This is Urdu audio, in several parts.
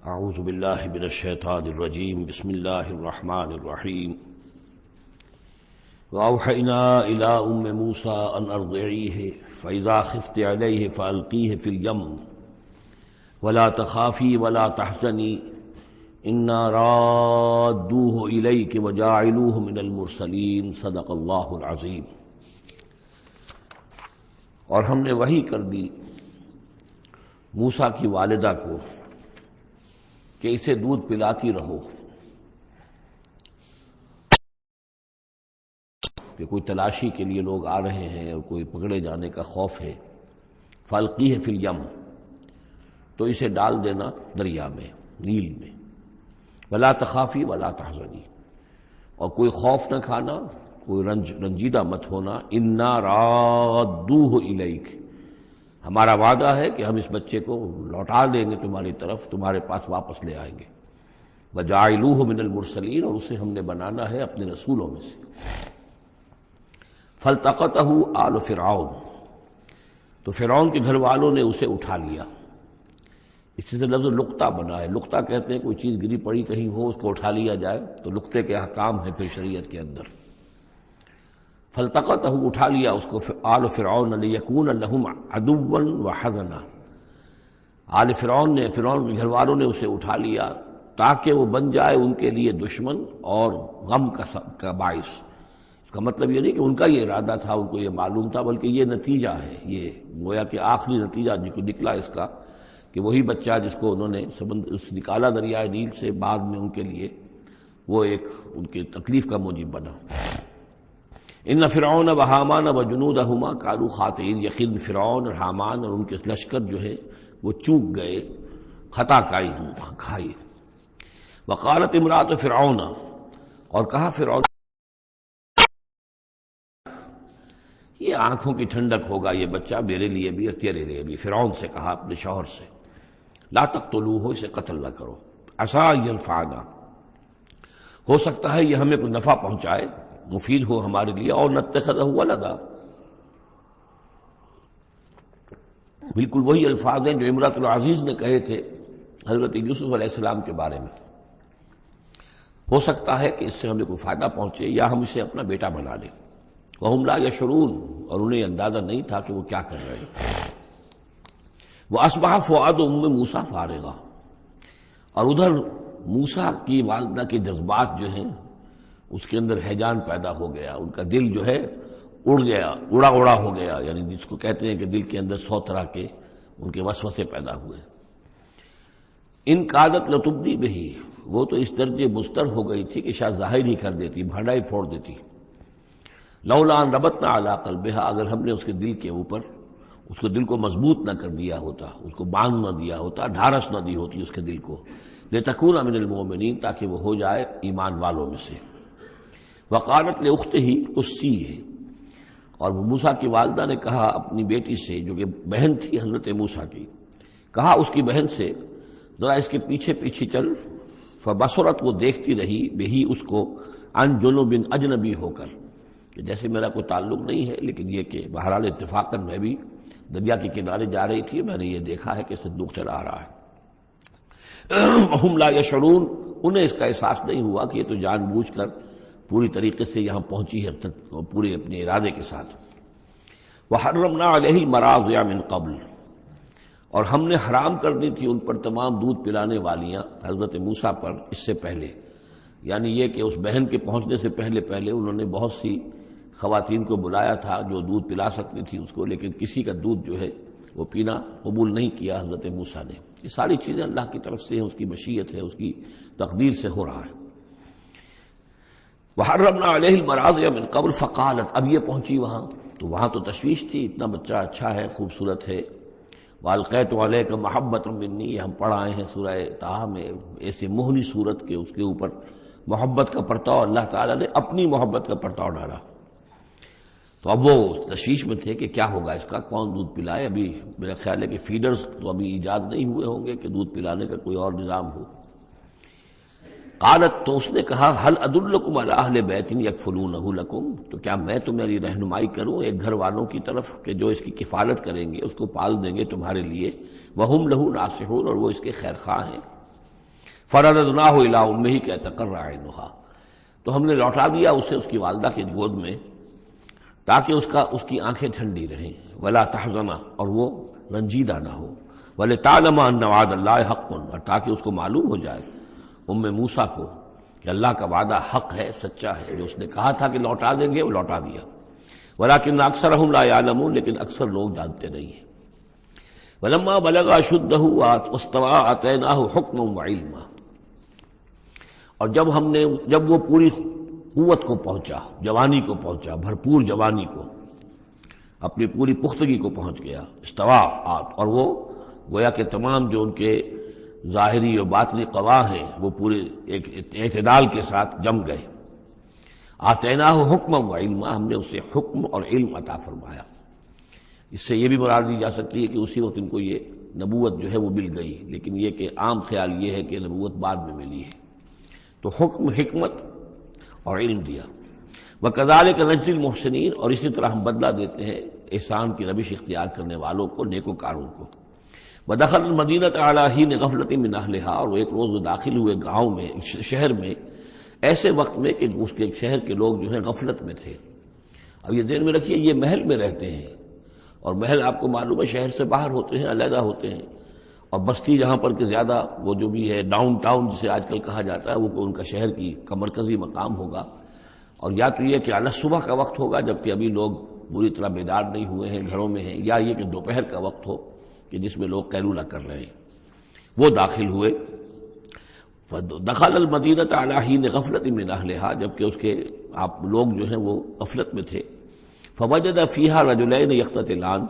اعوذ باللہ من الشیطان الرجیم بسم اللہ الرحمن الرحیم وأوحينا إلى أم موسى أن أرضعيه فإذا خفت عليه فألقيه في اليم ولا تخافي ولا تحزني إنا رادوه إليك وجاعلوه من المرسلين صدق اللہ العظیم۔ اور ہم نے وحی کر دی موسیٰ کی والدہ کو کہ اسے دودھ پلاتی رہو کہ کوئی تلاشی کے لیے لوگ آ رہے ہیں اور کوئی پکڑے جانے کا خوف ہے۔ فالقیہ فی الیم، تو اسے ڈال دینا دریا میں، نیل میں۔ ولا تخافی ولا تحزنی، اور کوئی خوف نہ کھانا، کوئی رنجیدہ مت ہونا۔ انا رادوہ الیک، ہمارا وعدہ ہے کہ ہم اس بچے کو لوٹا دیں گے تمہاری طرف، تمہارے پاس واپس لے آئیں گے۔ وجاعلوہ من المرسلین، اور اسے ہم نے بنانا ہے اپنے رسولوں میں سے۔ فالتقطہ آل فرعون، تو فرعون کے گھر والوں نے اسے اٹھا لیا۔ اسی سے لفظ لقطہ بنا ہے۔ لقطہ کہتے ہیں کوئی چیز گری پڑی کہیں ہو، اس کو اٹھا لیا جائے، تو لقطے کے احکام ہیں پھر شریعت کے اندر۔ فالتقطہ، اٹھا لیا اس کو آل فرعون لیکون لہم عدوا وحزنا، آل فرعون نے، فرعون کے گھر والوں نے اسے اٹھا لیا تاکہ وہ بن جائے ان کے لیے دشمن اور غم کا باعث۔ اس کا مطلب یہ نہیں کہ ان کا یہ ارادہ تھا، ان کو یہ معلوم تھا، بلکہ یہ نتیجہ ہے، یہ گویا کہ آخری نتیجہ نکلا اس کا کہ وہی بچہ جس کو انہوں نے نکالا دریائے نیل سے، بعد میں ان کے لیے وہ ایک ان کی تکلیف کا موجب بنا۔ ان فرعون و حامان و جنودہما کانوا خاطئین، یقین فرعون اور حامان اور ان کے لشکر جو ہے وہ چوک گئے، خطا کھائی۔ وقالت امرأۃ فرعون، اور کہا فرعون، یہ آنکھوں کی ٹھنڈک ہوگا یہ بچہ میرے لیے بھی اور تیرے لیے بھی۔ فرعون سے کہا اپنے شوہر سے، لا تقتلوہ، اسے قتل نہ کرو، عسیٰ ان ینفعنا، ہو سکتا ہے یہ ہمیں کوئی نفع پہنچائے، مفید ہو ہمارے لیے، اور نتخذہ ولدا، بالکل وہی الفاظ ہیں جو امرأۃ العزیز نے کہے تھے حضرت یوسف علیہ السلام کے بارے میں۔ ہو سکتا ہے کہ اس سے ہمیں کوئی فائدہ پہنچے یا ہم اسے اپنا بیٹا بنا لیں۔ وَهُمْ لَا يَشْعُرُونَ، اور انہیں اندازہ نہیں تھا کہ وہ کیا کر رہے ہیں۔ وَأَصْبَحَ فُؤَادُ أُمِّ مُوسَىٰ فَارِغًا، اور ادھر موسیٰ کی والدہ کے جذبات جو ہیں اس کے اندر ہیجان پیدا ہو گیا، ان کا دل جو ہے اڑ گیا، اڑا ہو گیا، یعنی جس کو کہتے ہیں کہ دل کے اندر 100 طرح کے ان کے وسوسے پیدا ہوئے۔ ان کادت لتبدی بہ، وہ تو اس درجے مضطر ہو گئی تھی کہ شاید ظاہر ہی کر دیتی، بھانڈا ہی پھوڑ دیتی۔ لولا ان ربطنا علی قلبہا، اگر ہم نے اس کے دل کے اوپر اس کو دل کو مضبوط نہ کر دیا ہوتا، اس کو باندھ نہ دیا ہوتا، ڈھارس نہ دی ہوتی اس کے دل کو، لتکون من المؤمنین، تاکہ وہ ہو جائے ایمان والوں میں سے۔ وقالت لاختہ قصیہ، اور موسیٰ کی والدہ نے کہا اپنی بیٹی سے جو کہ بہن تھی حضرت موسیٰ کی، کہا اس کی بہن سے، ذرا اس کے پیچھے پیچھے چل۔ فبصرت، وہ دیکھتی رہی، بہی اس کو، عن جنب، اجنبی ہو کر، کہ جیسے میرا کوئی تعلق نہیں ہے، لیکن یہ کہ بہرحال اتفاقاً میں بھی دریا کے کنارے جا رہی تھی، میں نے یہ دیکھا ہے کہ صندوق چلا آ رہا ہے۔ وَهُمْ لَا يَشْعُرُونَ، انہیں اس کا احساس نہیں ہوا کہ یہ تو جان بوجھ کر پوری طریقے سے یہاں پہنچی ہے، پورے اپنے ارادے کے ساتھ۔ وَحَرَّمْنَا عَلَيْهِ الْمَرَاضِعَ مِنْ قَبْلُ، اور ہم نے حرام کر دی تھی ان پر تمام دودھ پلانے والیاں حضرت موسیٰ پر اس سے پہلے، یعنی یہ کہ اس بہن کے پہنچنے سے پہلے انہوں نے بہت سی خواتین کو بلایا تھا جو دودھ پلا سکتی تھی اس کو، لیکن کسی کا دودھ جو ہے وہ پینا قبول نہیں کیا حضرت موسیٰ نے۔ یہ ساری چیزیں اللہ کی طرف سے ہیں، اس کی مشیت ہے، اس کی تقدیر سے ہو رہا ہے۔ وحرمنا علیہ المراضع من قبل فقالت، اب یہ پہنچی وہاں تو وہاں تو تشویش تھی، اتنا بچہ اچھا ہے، خوبصورت ہے۔ والقیت علیک محبۃ منی، یہ ہم پڑھ آئے ہیں سورہ طٰہٰ میں، ایسے موہنی صورت کے اس کے اوپر محبت کا پرتاؤ اللہ تعالیٰ نے اپنی محبت کا پرتاؤ ڈالا۔ تو اب وہ تشویش میں تھے کہ کیا ہوگا اس کا، کون دودھ پلائے۔ ابھی میرا خیال ہے کہ فیڈرز تو ابھی ایجاد نہیں ہوئے ہوں گے کہ دودھ پلانے کا کوئی اور نظام ہو۔ قالت، تو اس نے کہا، هل ادلکم علی اہل بیت یکفلونہ لکم، تو کیا میں تمہاری رہنمائی کروں ایک گھر والوں کی طرف کہ جو اس کی کفالت کریں گے، اس کو پال دیں گے تمہارے لیے، وہم لہ ناصحون، اور وہ اس کے خیر خواہ ہیں۔ فرددناہ الی امہ کی تقر عینہا، تو ہم نے لوٹا دیا اسے اس کی والدہ کی گود میں تاکہ اس کی آنکھیں ٹھنڈی رہیں، ولا تحزن، اور وہ رنجیدہ نہ ہو، ولتعلم ان وعد اللہ حق، اور تاکہ اس کو معلوم ہو جائے موسیٰ کو کہ اللہ کا وعدہ حق ہے، سچا ہے، جو اس نے کہا تھا کہ لوٹا دیں گے وہ لوٹا دیا، ولکن اکثرہم لا یعلمون، لیکن اکثر لوگ جانتے نہیں ہیں۔ ولما بلغ اشدہ واستوى آتیناہ حکما وعلما، اور جب وہ پوری قوت کو پہنچا، جوانی کو پہنچا، بھرپور جوانی کو، اپنی پوری پختگی کو پہنچ گیا، استواء، اور وہ گویا کہ تمام جو ان کے ظاہری اور باطنی قواہ ہیں وہ پورے ایک اعتدال کے ساتھ جم گئے۔ آتیناہ حکما وعلما، ہم نے اسے حکم اور علم عطا فرمایا۔ اس سے یہ بھی مراد دی جا سکتی ہے کہ اسی وقت ان کو یہ نبوت جو ہے وہ مل گئی، لیکن یہ کہ عام خیال یہ ہے کہ نبوت بعد میں ملی ہے، تو حکم، حکمت اور علم دیا۔ وَكَذَلِكَ نَجْزِي الْمُحْسِنِينَ، اور اسی طرح ہم بدلہ دیتے ہیں احسان کی روش اختیار کرنے والوں کو، نیکوکاروں کو۔ وَدَخَلَ الْمَدِينَةَ عَلَىٰ حِينِ غَفْلَةٍ مِّنْ أَهْلِهَا، اور وہ ایک روز وہ داخل ہوئے گاؤں میں، شہر میں، ایسے وقت میں کہ اس کے شہر کے لوگ جو ہیں غفلت میں تھے۔ اب یہ ذہن میں رکھیے یہ محل میں رہتے ہیں، اور محل آپ کو معلوم ہے شہر سے باہر ہوتے ہیں، علیحدہ ہوتے ہیں، اور بستی جہاں پر کہ زیادہ وہ جو بھی ہے ڈاؤن ٹاؤن جسے آج کل کہا جاتا ہے، وہ ان کا شہر کا مرکزی مقام ہوگا، اور یا تو یہ کہ اعلیٰ صبح کا وقت ہوگا جبکہ ابھی لوگ بری طرح بیدار نہیں ہوئے ہیں، گھروں میں ہیں، یا یہ کہ دوپہر کا وقت ہو کہ جس میں لوگ قیلولہ کر رہے ہیں۔ وہ داخل ہوئے، دخل المدینۃ علی حین غفلۃ من اہلہا، جبکہ اس کے آپ لوگ جو ہیں وہ غفلت میں تھے۔ فوجد فیہا رجلین یقتتلان،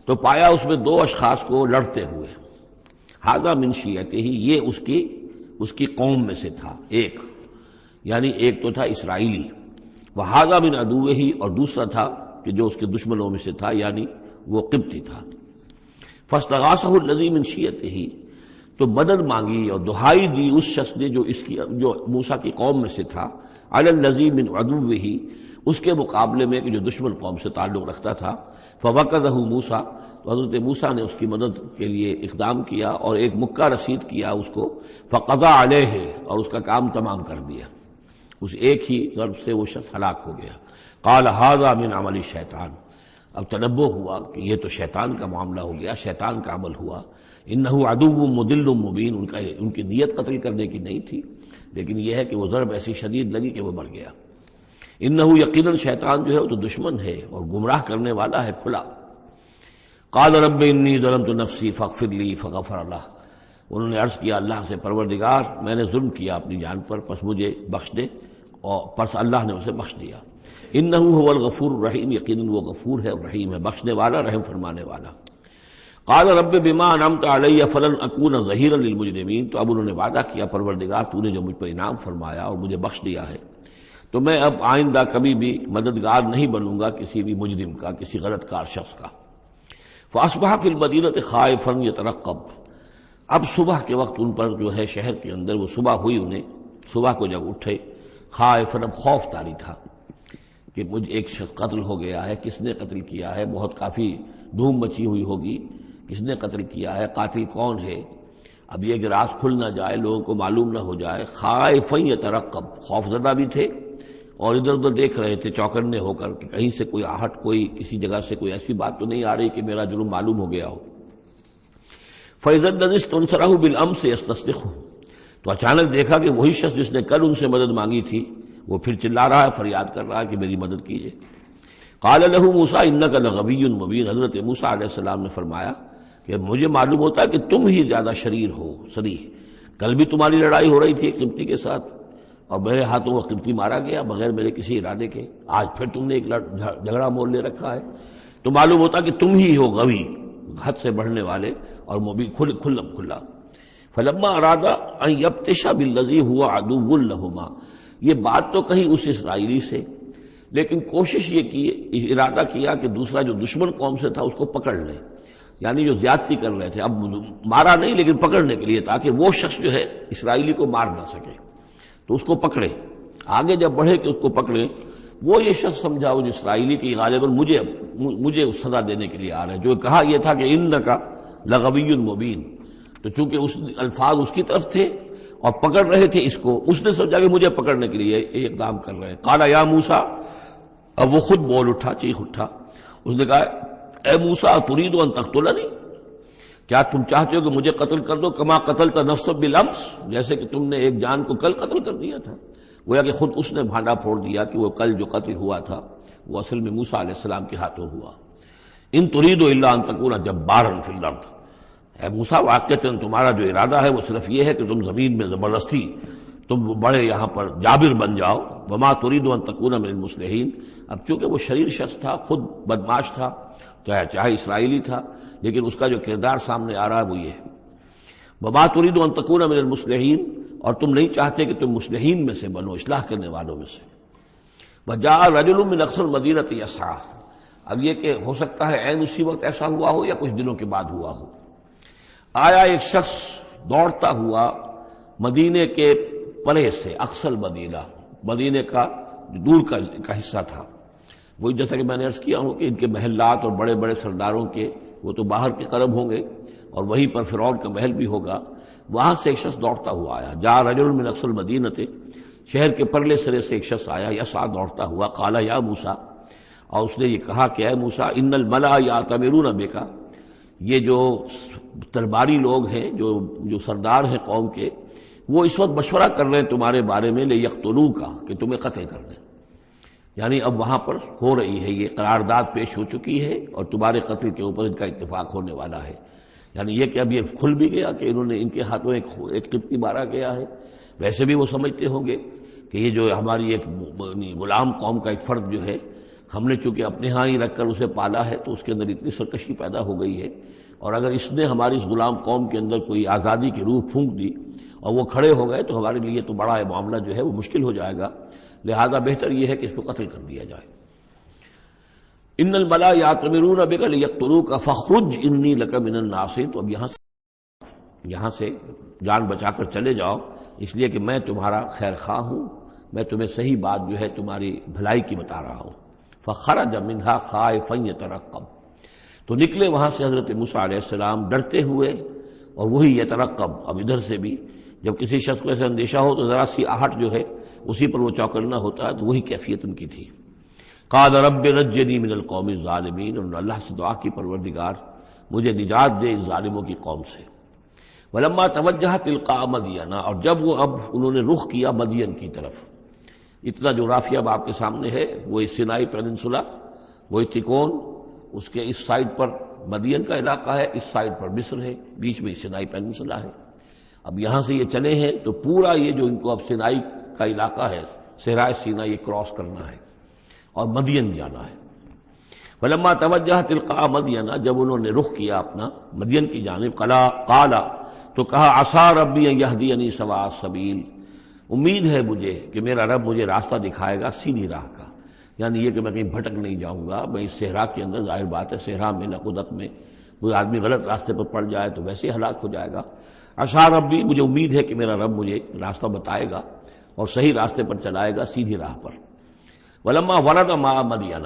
تو پایا اس میں دو اشخاص کو لڑتے ہوئے۔ ھذا من شیعتہ، یہ اس کی قوم میں سے تھا، یعنی ایک تو تھا اسرائیلی، وھذا من عدوہ، اور دوسرا تھا کہ جو اس کے دشمنوں میں سے تھا، یعنی وہ قبطی تھا۔ فاستغاثہ الذی من شیعتہ، تو مدد مانگی اور دہائی دی اس شخص نے جو موسیٰ کی قوم میں سے تھا، علی الذی من عدوہ، اس کے مقابلے میں کہ جو دشمن قوم سے تعلق رکھتا تھا۔ فوقظہ موسیٰ، تو حضرت موسیٰ نے اس کی مدد کے لیے اقدام کیا اور ایک مکہ رسید کیا اس کو، فقضى علیہ، اور اس کا کام تمام کر دیا، اس ایک ہی ضرب سے وہ شخص ہلاک ہو گیا۔ قال ھذا من عمل الشیطان، اب تنبہ ہوا کہ یہ تو شیطان کا معاملہ ہو گیا، شیطان کا عمل ہوا۔ انہ عدو مضل مبین، ان کی نیت قتل کرنے کی نہیں تھی، لیکن یہ ہے کہ وہ ضرب ایسی شدید لگی کہ وہ مر گیا۔ انہ یقیناً شیطان جو ہے وہ تو دشمن ہے اور گمراہ کرنے والا ہے کھلا۔ قال رب انی ظلمت نفسی فاغفر لی، فغفر لہ، انہوں نے عرض کیا اللہ سے، پروردگار میں نے ظلم کیا اپنی جان پر، پس مجھے بخش دے، اور پس اللہ نے اسے بخش دیا۔ انہ هو الغفور الرحیم، یقیناً وہ غفور ہے اور رحیم ہے، بخشنے والا، رحم فرمانے والا۔ قال رب بما انعمت علی فلن اکون ظہیرا للمجرمین، تو اب انہوں نے وعدہ کیا پروردگار تو نے جو مجھ پر انعام فرمایا اور مجھے بخش دیا ہے، تو میں اب آئندہ کبھی بھی مددگار نہیں بنوں گا کسی بھی مجرم کا، کسی غلط کار شخص کا۔ فاصبح فی المدینۃ خائفا یترقب، اب صبح کے وقت ان پر جو ہے شہر کے اندر، وہ صبح ہوئی انہیں، صبح کو جب اٹھے، خائفا، اب خوف طاری تھا کہ مجھ ایک شخص قتل ہو گیا ہے، کس نے قتل کیا ہے، بہت کافی دھوم مچی ہوئی ہوگی، کس نے قتل کیا ہے، قاتل کون ہے، اب یہ کہ راز کھل نہ جائے، لوگوں کو معلوم نہ ہو جائے۔ خائفا یترقب، خوف زدہ بھی تھے اور ادھر ادھر دیکھ رہے تھے چوکنے ہو کر کہ کہیں سے کوئی آہٹ، کوئی کسی جگہ سے کوئی ایسی بات تو نہیں آ رہی کہ میرا جرم معلوم ہو گیا ہو۔ فَإِذَا الَّذِي اسْتَنصَرَهُ بِالْأَمْسِ يَسْتَصْرِخُهُ، تو اچانک دیکھا کہ وہی شخص جس نے کل ان سے مدد مانگی تھی وہ پھر چلا رہا ہے، فریاد کر رہا ہے کہ میری مدد کیجیے۔ قال له موسیٰ انک لغوی مبین، حضرت موسیٰ علیہ السلام نے فرمایا کہ مجھے معلوم ہوتا ہے کہ تم ہی زیادہ شریر ہو، صریح، کل بھی تمہاری لڑائی ہو رہی تھی ایک قبطی کے ساتھ اور میرے ہاتھوں وہ قبطی مارا گیا بغیر میرے کسی ارادے کے، آج پھر تم نے ایک جھگڑا مول لے رکھا ہے، تو معلوم ہوتا کہ تم ہی ہو غوی، حد سے بڑھنے والے، اور مبین، کھلا۔ فلما اراد ان یبطش بالذی هو عدو لهما، یہ بات تو کہی اس اسرائیلی سے، لیکن کوشش یہ کی، ارادہ کیا کہ دوسرا جو دشمن قوم سے تھا اس کو پکڑ لیں، یعنی جو زیادتی کر رہے تھے، اب مارا نہیں لیکن پکڑنے کے لیے، تاکہ وہ شخص جو ہے اسرائیلی کو مار نہ سکے، تو اس کو پکڑے، آگے جب بڑھے کہ اس کو پکڑے، وہ یہ شخص سمجھا وہ اسرائیلی کی غالباً مجھے سزا دینے کے لیے آ رہا ہے، جو کہا یہ تھا کہ انک لغوی مبین، تو چونکہ اس الفاظ اس کی طرف تھے اور پکڑ رہے تھے اس کو، اس نے سوچا کہ مجھے پکڑنے کے لیے یہ اقدام کر رہے ہیں. قال یا موسیٰ، اب وہ خود بول اٹھا، چیخ اٹھا. اس نے کہا اے موسیٰ ترید ان تقتلنی، کیا تم چاہتے ہو کہ مجھے قتل کر دو؟ کما قتلت نفسا بالامس، جیسے کہ تم نے ایک جان کو کل قتل کر دیا تھا. گویا کہ خود اس نے بھانڈا پھوڑ دیا کہ وہ کل جو قتل ہوا تھا وہ اصل میں موسیٰ علیہ السلام کے ہاتھوں ہوا. ان ترید الا ان تکون جبارا فی الارض، اے موسیٰ واقعتاً تمہارا جو ارادہ ہے وہ صرف یہ ہے کہ تم زمین میں زبردستی تم بڑے یہاں پر جابر بن جاؤ. وما ترید ان تکون من المصلحین، اب چونکہ وہ شریر شخص تھا، خود بدمعاش تھا، چاہے اسرائیلی تھا، لیکن اس کا جو کردار سامنے آ رہا ہے وہ یہ ہے. وما ترید ان تکون من المصلحین، اور تم نہیں چاہتے کہ تم مصلحین میں سے بنو، اصلاح کرنے والوں میں سے. وجاء رجل من اقصى المدینۃ یسعیٰ، اب یہ کہ ہو سکتا ہے عین اسی وقت ایسا ہوا ہو یا کچھ دنوں کے بعد ہوا ہو. آیا ایک شخص دوڑتا ہوا مدینے کے پرے سے، اقصى المدینہ، مدینے کا دور کا حصہ تھا. وہی جیسا کہ میں نے عرض کیا ہوں کہ ان کے محلات اور بڑے بڑے سرداروں کے وہ تو باہر کے قرب ہوں گے، اور وہیں پر فرعون کا محل بھی ہوگا. وہاں سے ایک شخص دوڑتا ہوا آیا. جاء رجل من اقصى المدینۃ، شہر کے پرلے سرے سے ایک شخص آیا، یسعیٰ دوڑتا ہوا. قال یا موسیٰ، اور اس نے یہ کہا کہ اے موسیٰ ان الملأ یأتمرون بک، یہ جو درباری لوگ ہیں، جو سردار ہیں قوم کے، وہ اس وقت مشورہ کر رہے ہیں تمہارے بارے میں لیقتلوک، کہ تمہیں قتل کر دیں. یعنی اب وہاں پر ہو رہی ہے، یہ قرارداد پیش ہو چکی ہے اور تمہارے قتل کے اوپر ان کا اتفاق ہونے والا ہے. یعنی یہ کہ اب یہ کھل بھی گیا کہ انہوں نے ان کے ہاتھوں ایک قبطی مارا گیا ہے. ویسے بھی وہ سمجھتے ہوں گے کہ یہ جو ہماری ایک غلام قوم کا ایک فرد جو ہے، ہم نے چونکہ اپنے ہاں ہی رکھ کر اسے پالا ہے تو اس کے اندر اتنی سرکشی پیدا ہو گئی ہے، اور اگر اس نے ہماری اس غلام قوم کے اندر کوئی آزادی کی روح پھونک دی اور وہ کھڑے ہو گئے تو ہمارے لیے تو بڑا معاملہ جو ہے وہ مشکل ہو جائے گا. لہذا بہتر یہ ہے کہ اس کو قتل کر دیا جائے. ان الملأ یأتمرون بک لیقتلوک فاخرج انی لک من الناصحین، تو اب یہاں سے جان بچا کر چلے جاؤ، اس لیے کہ میں تمہارا خیر خواہ ہوں، میں تمہیں صحیح بات جو ہے تمہاری بھلائی کی بتا رہا ہوں. فخرج منها خائفا یترقب، تو نکلے وہاں سے حضرت موسیٰ علیہ السلام ڈرتے ہوئے، اور وہی یترقب، اب ادھر سے بھی جب کسی شخص کو ایسا اندیشہ ہو تو ذرا سی آہٹ جو ہے اسی پر وہ چوکنا ہوتا ہے، تو وہی کیفیت ان کی تھی. قال رب نجنی من القوم الظالمین، انہوں نے اللہ سے دعا کی پروردگار مجھے نجات دے اس ظالموں کی قوم سے. ولما توجہ تلقاء مدین، اور جب وہ اب انہوں نے رخ کیا مدین کی طرف، اتنا جغرافیہ اب آپ کے سامنے ہے، وہ سینائی پیننسولا، وہ تکون، اس کے اس سائڈ پر مدین کا علاقہ ہے، اس سائڈ پر مصر ہے، بیچ میں سینائی پیننسولا ہے. اب یہاں سے یہ چلے ہیں تو پورا یہ جو ان کو اب سینائی کا علاقہ ہے، صحرائے سینا، یہ کراس کرنا ہے اور مدین جانا ہے. فلما توجہ تلقاء مدین، جب انہوں نے رخ کیا اپنا مدین کی جانب، قال، تو کہا عسیٰ ربی ان یہدینی سواء السبیل، امید ہے مجھے کہ میرا رب مجھے راستہ دکھائے گا سیدھی راہ کا. یعنی یہ کہ میں کہیں بھٹک نہیں جاؤں گا. میں اس صحرا کے اندر، ظاہر بات ہے صحرا میں نقدت میں کوئی آدمی غلط راستے پر پڑ جائے تو ویسے ہلاک ہو جائے گا. عسیٰ ربی، مجھے امید ہے کہ میرا رب مجھے راستہ بتائے گا اور صحیح راستے پر چلائے گا، سیدھی راہ پر. ولما ورد ماء مدین،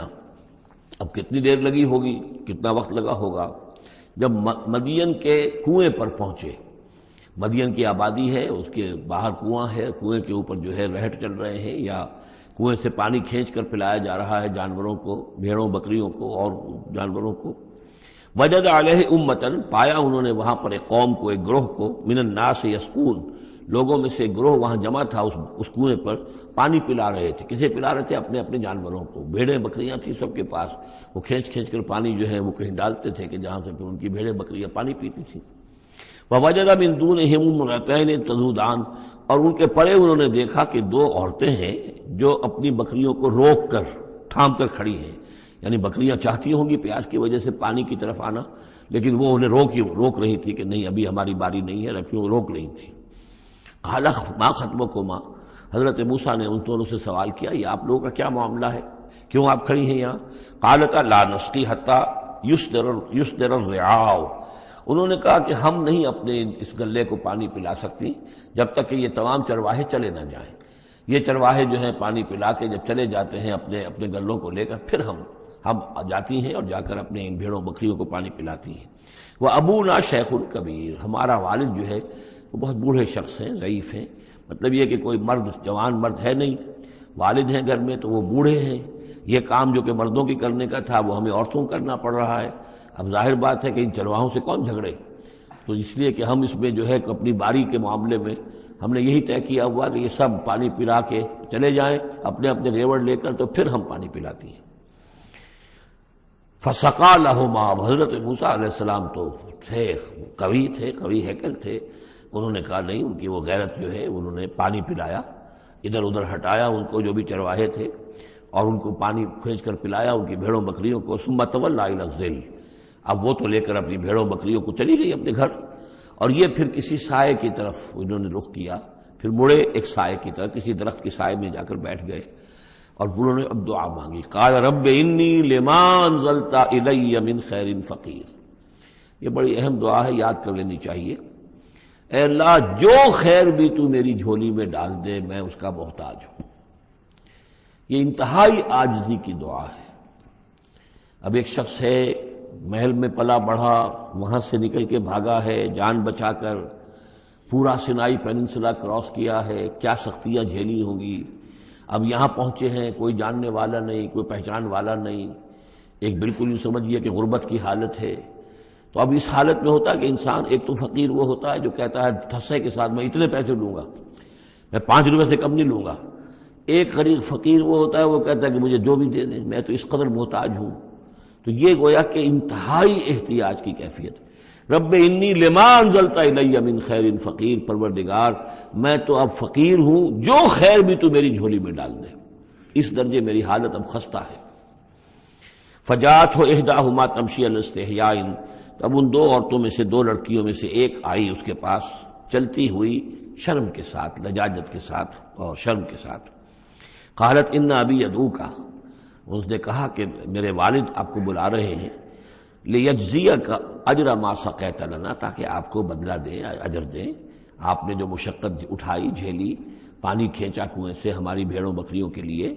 اب کتنی دیر لگی ہوگی، کتنا وقت لگا ہوگا. جب مدین کے کنویں پر پہنچے، مدین کی آبادی ہے، اس کے باہر کنواں ہے، کنویں کے اوپر جو ہے رہٹ چل رہے ہیں، یا کنویں سے پانی کھینچ کر پلایا جا رہا ہے جانوروں کو، بھیڑوں بکریوں کو اور جانوروں کو. وجد علیہ امتن، پایا انہوں نے وہاں پر ایک قوم کو، ایک گروہ کو، من الناس یسقون، لوگوں میں سے ایک گروہ وہاں جمع تھا اس کنویں پر، پانی پلا رہے تھے. کسے پلا رہے تھے؟ اپنے اپنے جانوروں کو. بھیڑیں بکریاں تھیں سب کے پاس، وہ کھینچ کر پانی جو ہے وہ کہیں ڈالتے تھے کہ جہاں سے پھر ان کی بھیڑیں بکریاں پانی پیتی تھیں. ووجد من دونہم امرأتین تذودان، اور ان کے پرے انہوں نے دیکھا کہ دو عورتیں ہیں جو اپنی بکریوں کو روک کر، تھام کر کھڑی ہیں. یعنی بکریاں چاہتی ہوں گی پیاس کی وجہ سے پانی کی طرف آنا، لیکن وہ انہیں روک رہی تھی کہ نہیں ابھی ہماری باری نہیں ہے، رکھیوں روک رہی تھی. قال ما خطبکما، حضرت موسیٰ نے ان دونوں سے سوال کیا یہ آپ لوگوں کا کیا معاملہ ہے، کیوں آپ کھڑی ہیں یہاں؟ قالتا لا نسقی حتی یصدر الرعاء، انہوں نے کہا کہ ہم نہیں اپنے اس گلے کو پانی پلا سکتی جب تک کہ یہ تمام چرواہے چلے نہ جائیں. یہ چرواہے جو ہیں پانی پلا کے جب چلے جاتے ہیں اپنے گلوں کو لے کر، پھر ہم جاتی ہیں اور جا کر اپنے ان بھیڑوں بکریوں کو پانی پلاتی ہیں. وہ ابونا شیخ کبیر، ہمارا والد جو ہے وہ بہت بوڑھے شخص ہیں، ضعیف ہیں، مطلب یہ کہ کوئی مرد، جوان مرد ہے نہیں، والد ہیں گھر میں تو وہ بوڑھے ہیں، یہ کام جو کہ مردوں کی کرنے کا تھا وہ ہمیں عورتوں کو کرنا پڑ رہا ہے۔ اب ظاہر بات ہے کہ ان چرواہوں سے کون جھگڑے، تو اس لیے کہ ہم اس میں جو ہے اپنی باری کے معاملے میں ہم نے یہی طے کیا ہوا کہ یہ سب پانی پلا کے چلے جائیں اپنے اپنے ریوڑ لے کر، تو پھر ہم پانی پلاتی ہیں۔ فسقا لہما، حضرت موسیٰ علیہ السلام تو تھے قوی ہیکل تھے، انہوں نے کہا نہیں، ان کی وہ غیرت جو ہے، انہوں نے پانی پلایا، ادھر ادھر ہٹایا ان کو جو بھی چرواہے تھے، اور ان کو پانی کھینچ کر پلایا ان کی بھیڑوں بکریوں کو۔ ثم تولی الی الظل، اب وہ تو لے کر اپنی بھیڑوں بکریوں کو چلی گئی اپنے گھر، اور یہ پھر کسی سائے کی طرف انہوں نے رخ کیا، پھر مڑے ایک سائے کی طرف، کسی درخت کی سائے میں جا کر بیٹھ گئے، اور انہوں نے اب دعا مانگی، قال رب انی لما انزلت الی من خیر فقیر۔ یہ بڑی اہم دعا ہے، یاد کر لینی چاہیے۔ اے اللہ، جو خیر بھی تو میری جھولی میں ڈال دے میں اس کا محتاج ہوں۔ یہ انتہائی عاجزی کی دعا ہے۔ اب ایک شخص ہے، محل میں پلا بڑھا، وہاں سے نکل کے بھاگا ہے جان بچا کر، پورا سینائی پیننسلا کراس کیا ہے، کیا سختیاں جھیلی ہوں گی، اب یہاں پہنچے ہیں، کوئی جاننے والا نہیں، کوئی پہچان والا نہیں، ایک بالکل یوں سمجھیے کہ غربت کی حالت ہے۔ تو اب اس حالت میں ہوتا ہے کہ انسان، ایک تو فقیر وہ ہوتا ہے جو کہتا ہے ٹھسے کے ساتھ میں اتنے پیسے لوں گا، میں 5 روپے سے کم نہیں لوں گا۔ ایک غریب فقیر وہ ہوتا ہے، وہ کہتا ہے کہ مجھے جو بھی دے دیں، میں تو اس قدر محتاج ہوں۔ تو یہ گویا کہ انتہائی احتیاج کی کیفیت۔ رب انی لما انزلت الی من خیر فقیر، پروردگار میں تو اب فقیر ہوں، جو خیر بھی تو میری جھولی میں ڈال دے، اس درجے میری حالت اب خستہ ہے۔ فجاءتہ احداہما تمشی علی استحیاء، اب ان 2 عورتوں میں سے 2 لڑکیوں میں سے ایک آئی اس کے پاس چلتی ہوئی شرم کے ساتھ، لجاجت کے ساتھ اور شرم کے ساتھ۔ قالت ان ابی یدعوک، اس نے کہا کہ میرے والد آپ کو بلا رہے ہیں، لیجزیک اجر ما سقیت لنا، تاکہ آپ کو بدلہ دیں، اجر دیں، آپ نے جو مشقت اٹھائی، جھیلی، پانی کھینچا کنویں سے ہماری بھیڑوں بکریوں کے لیے،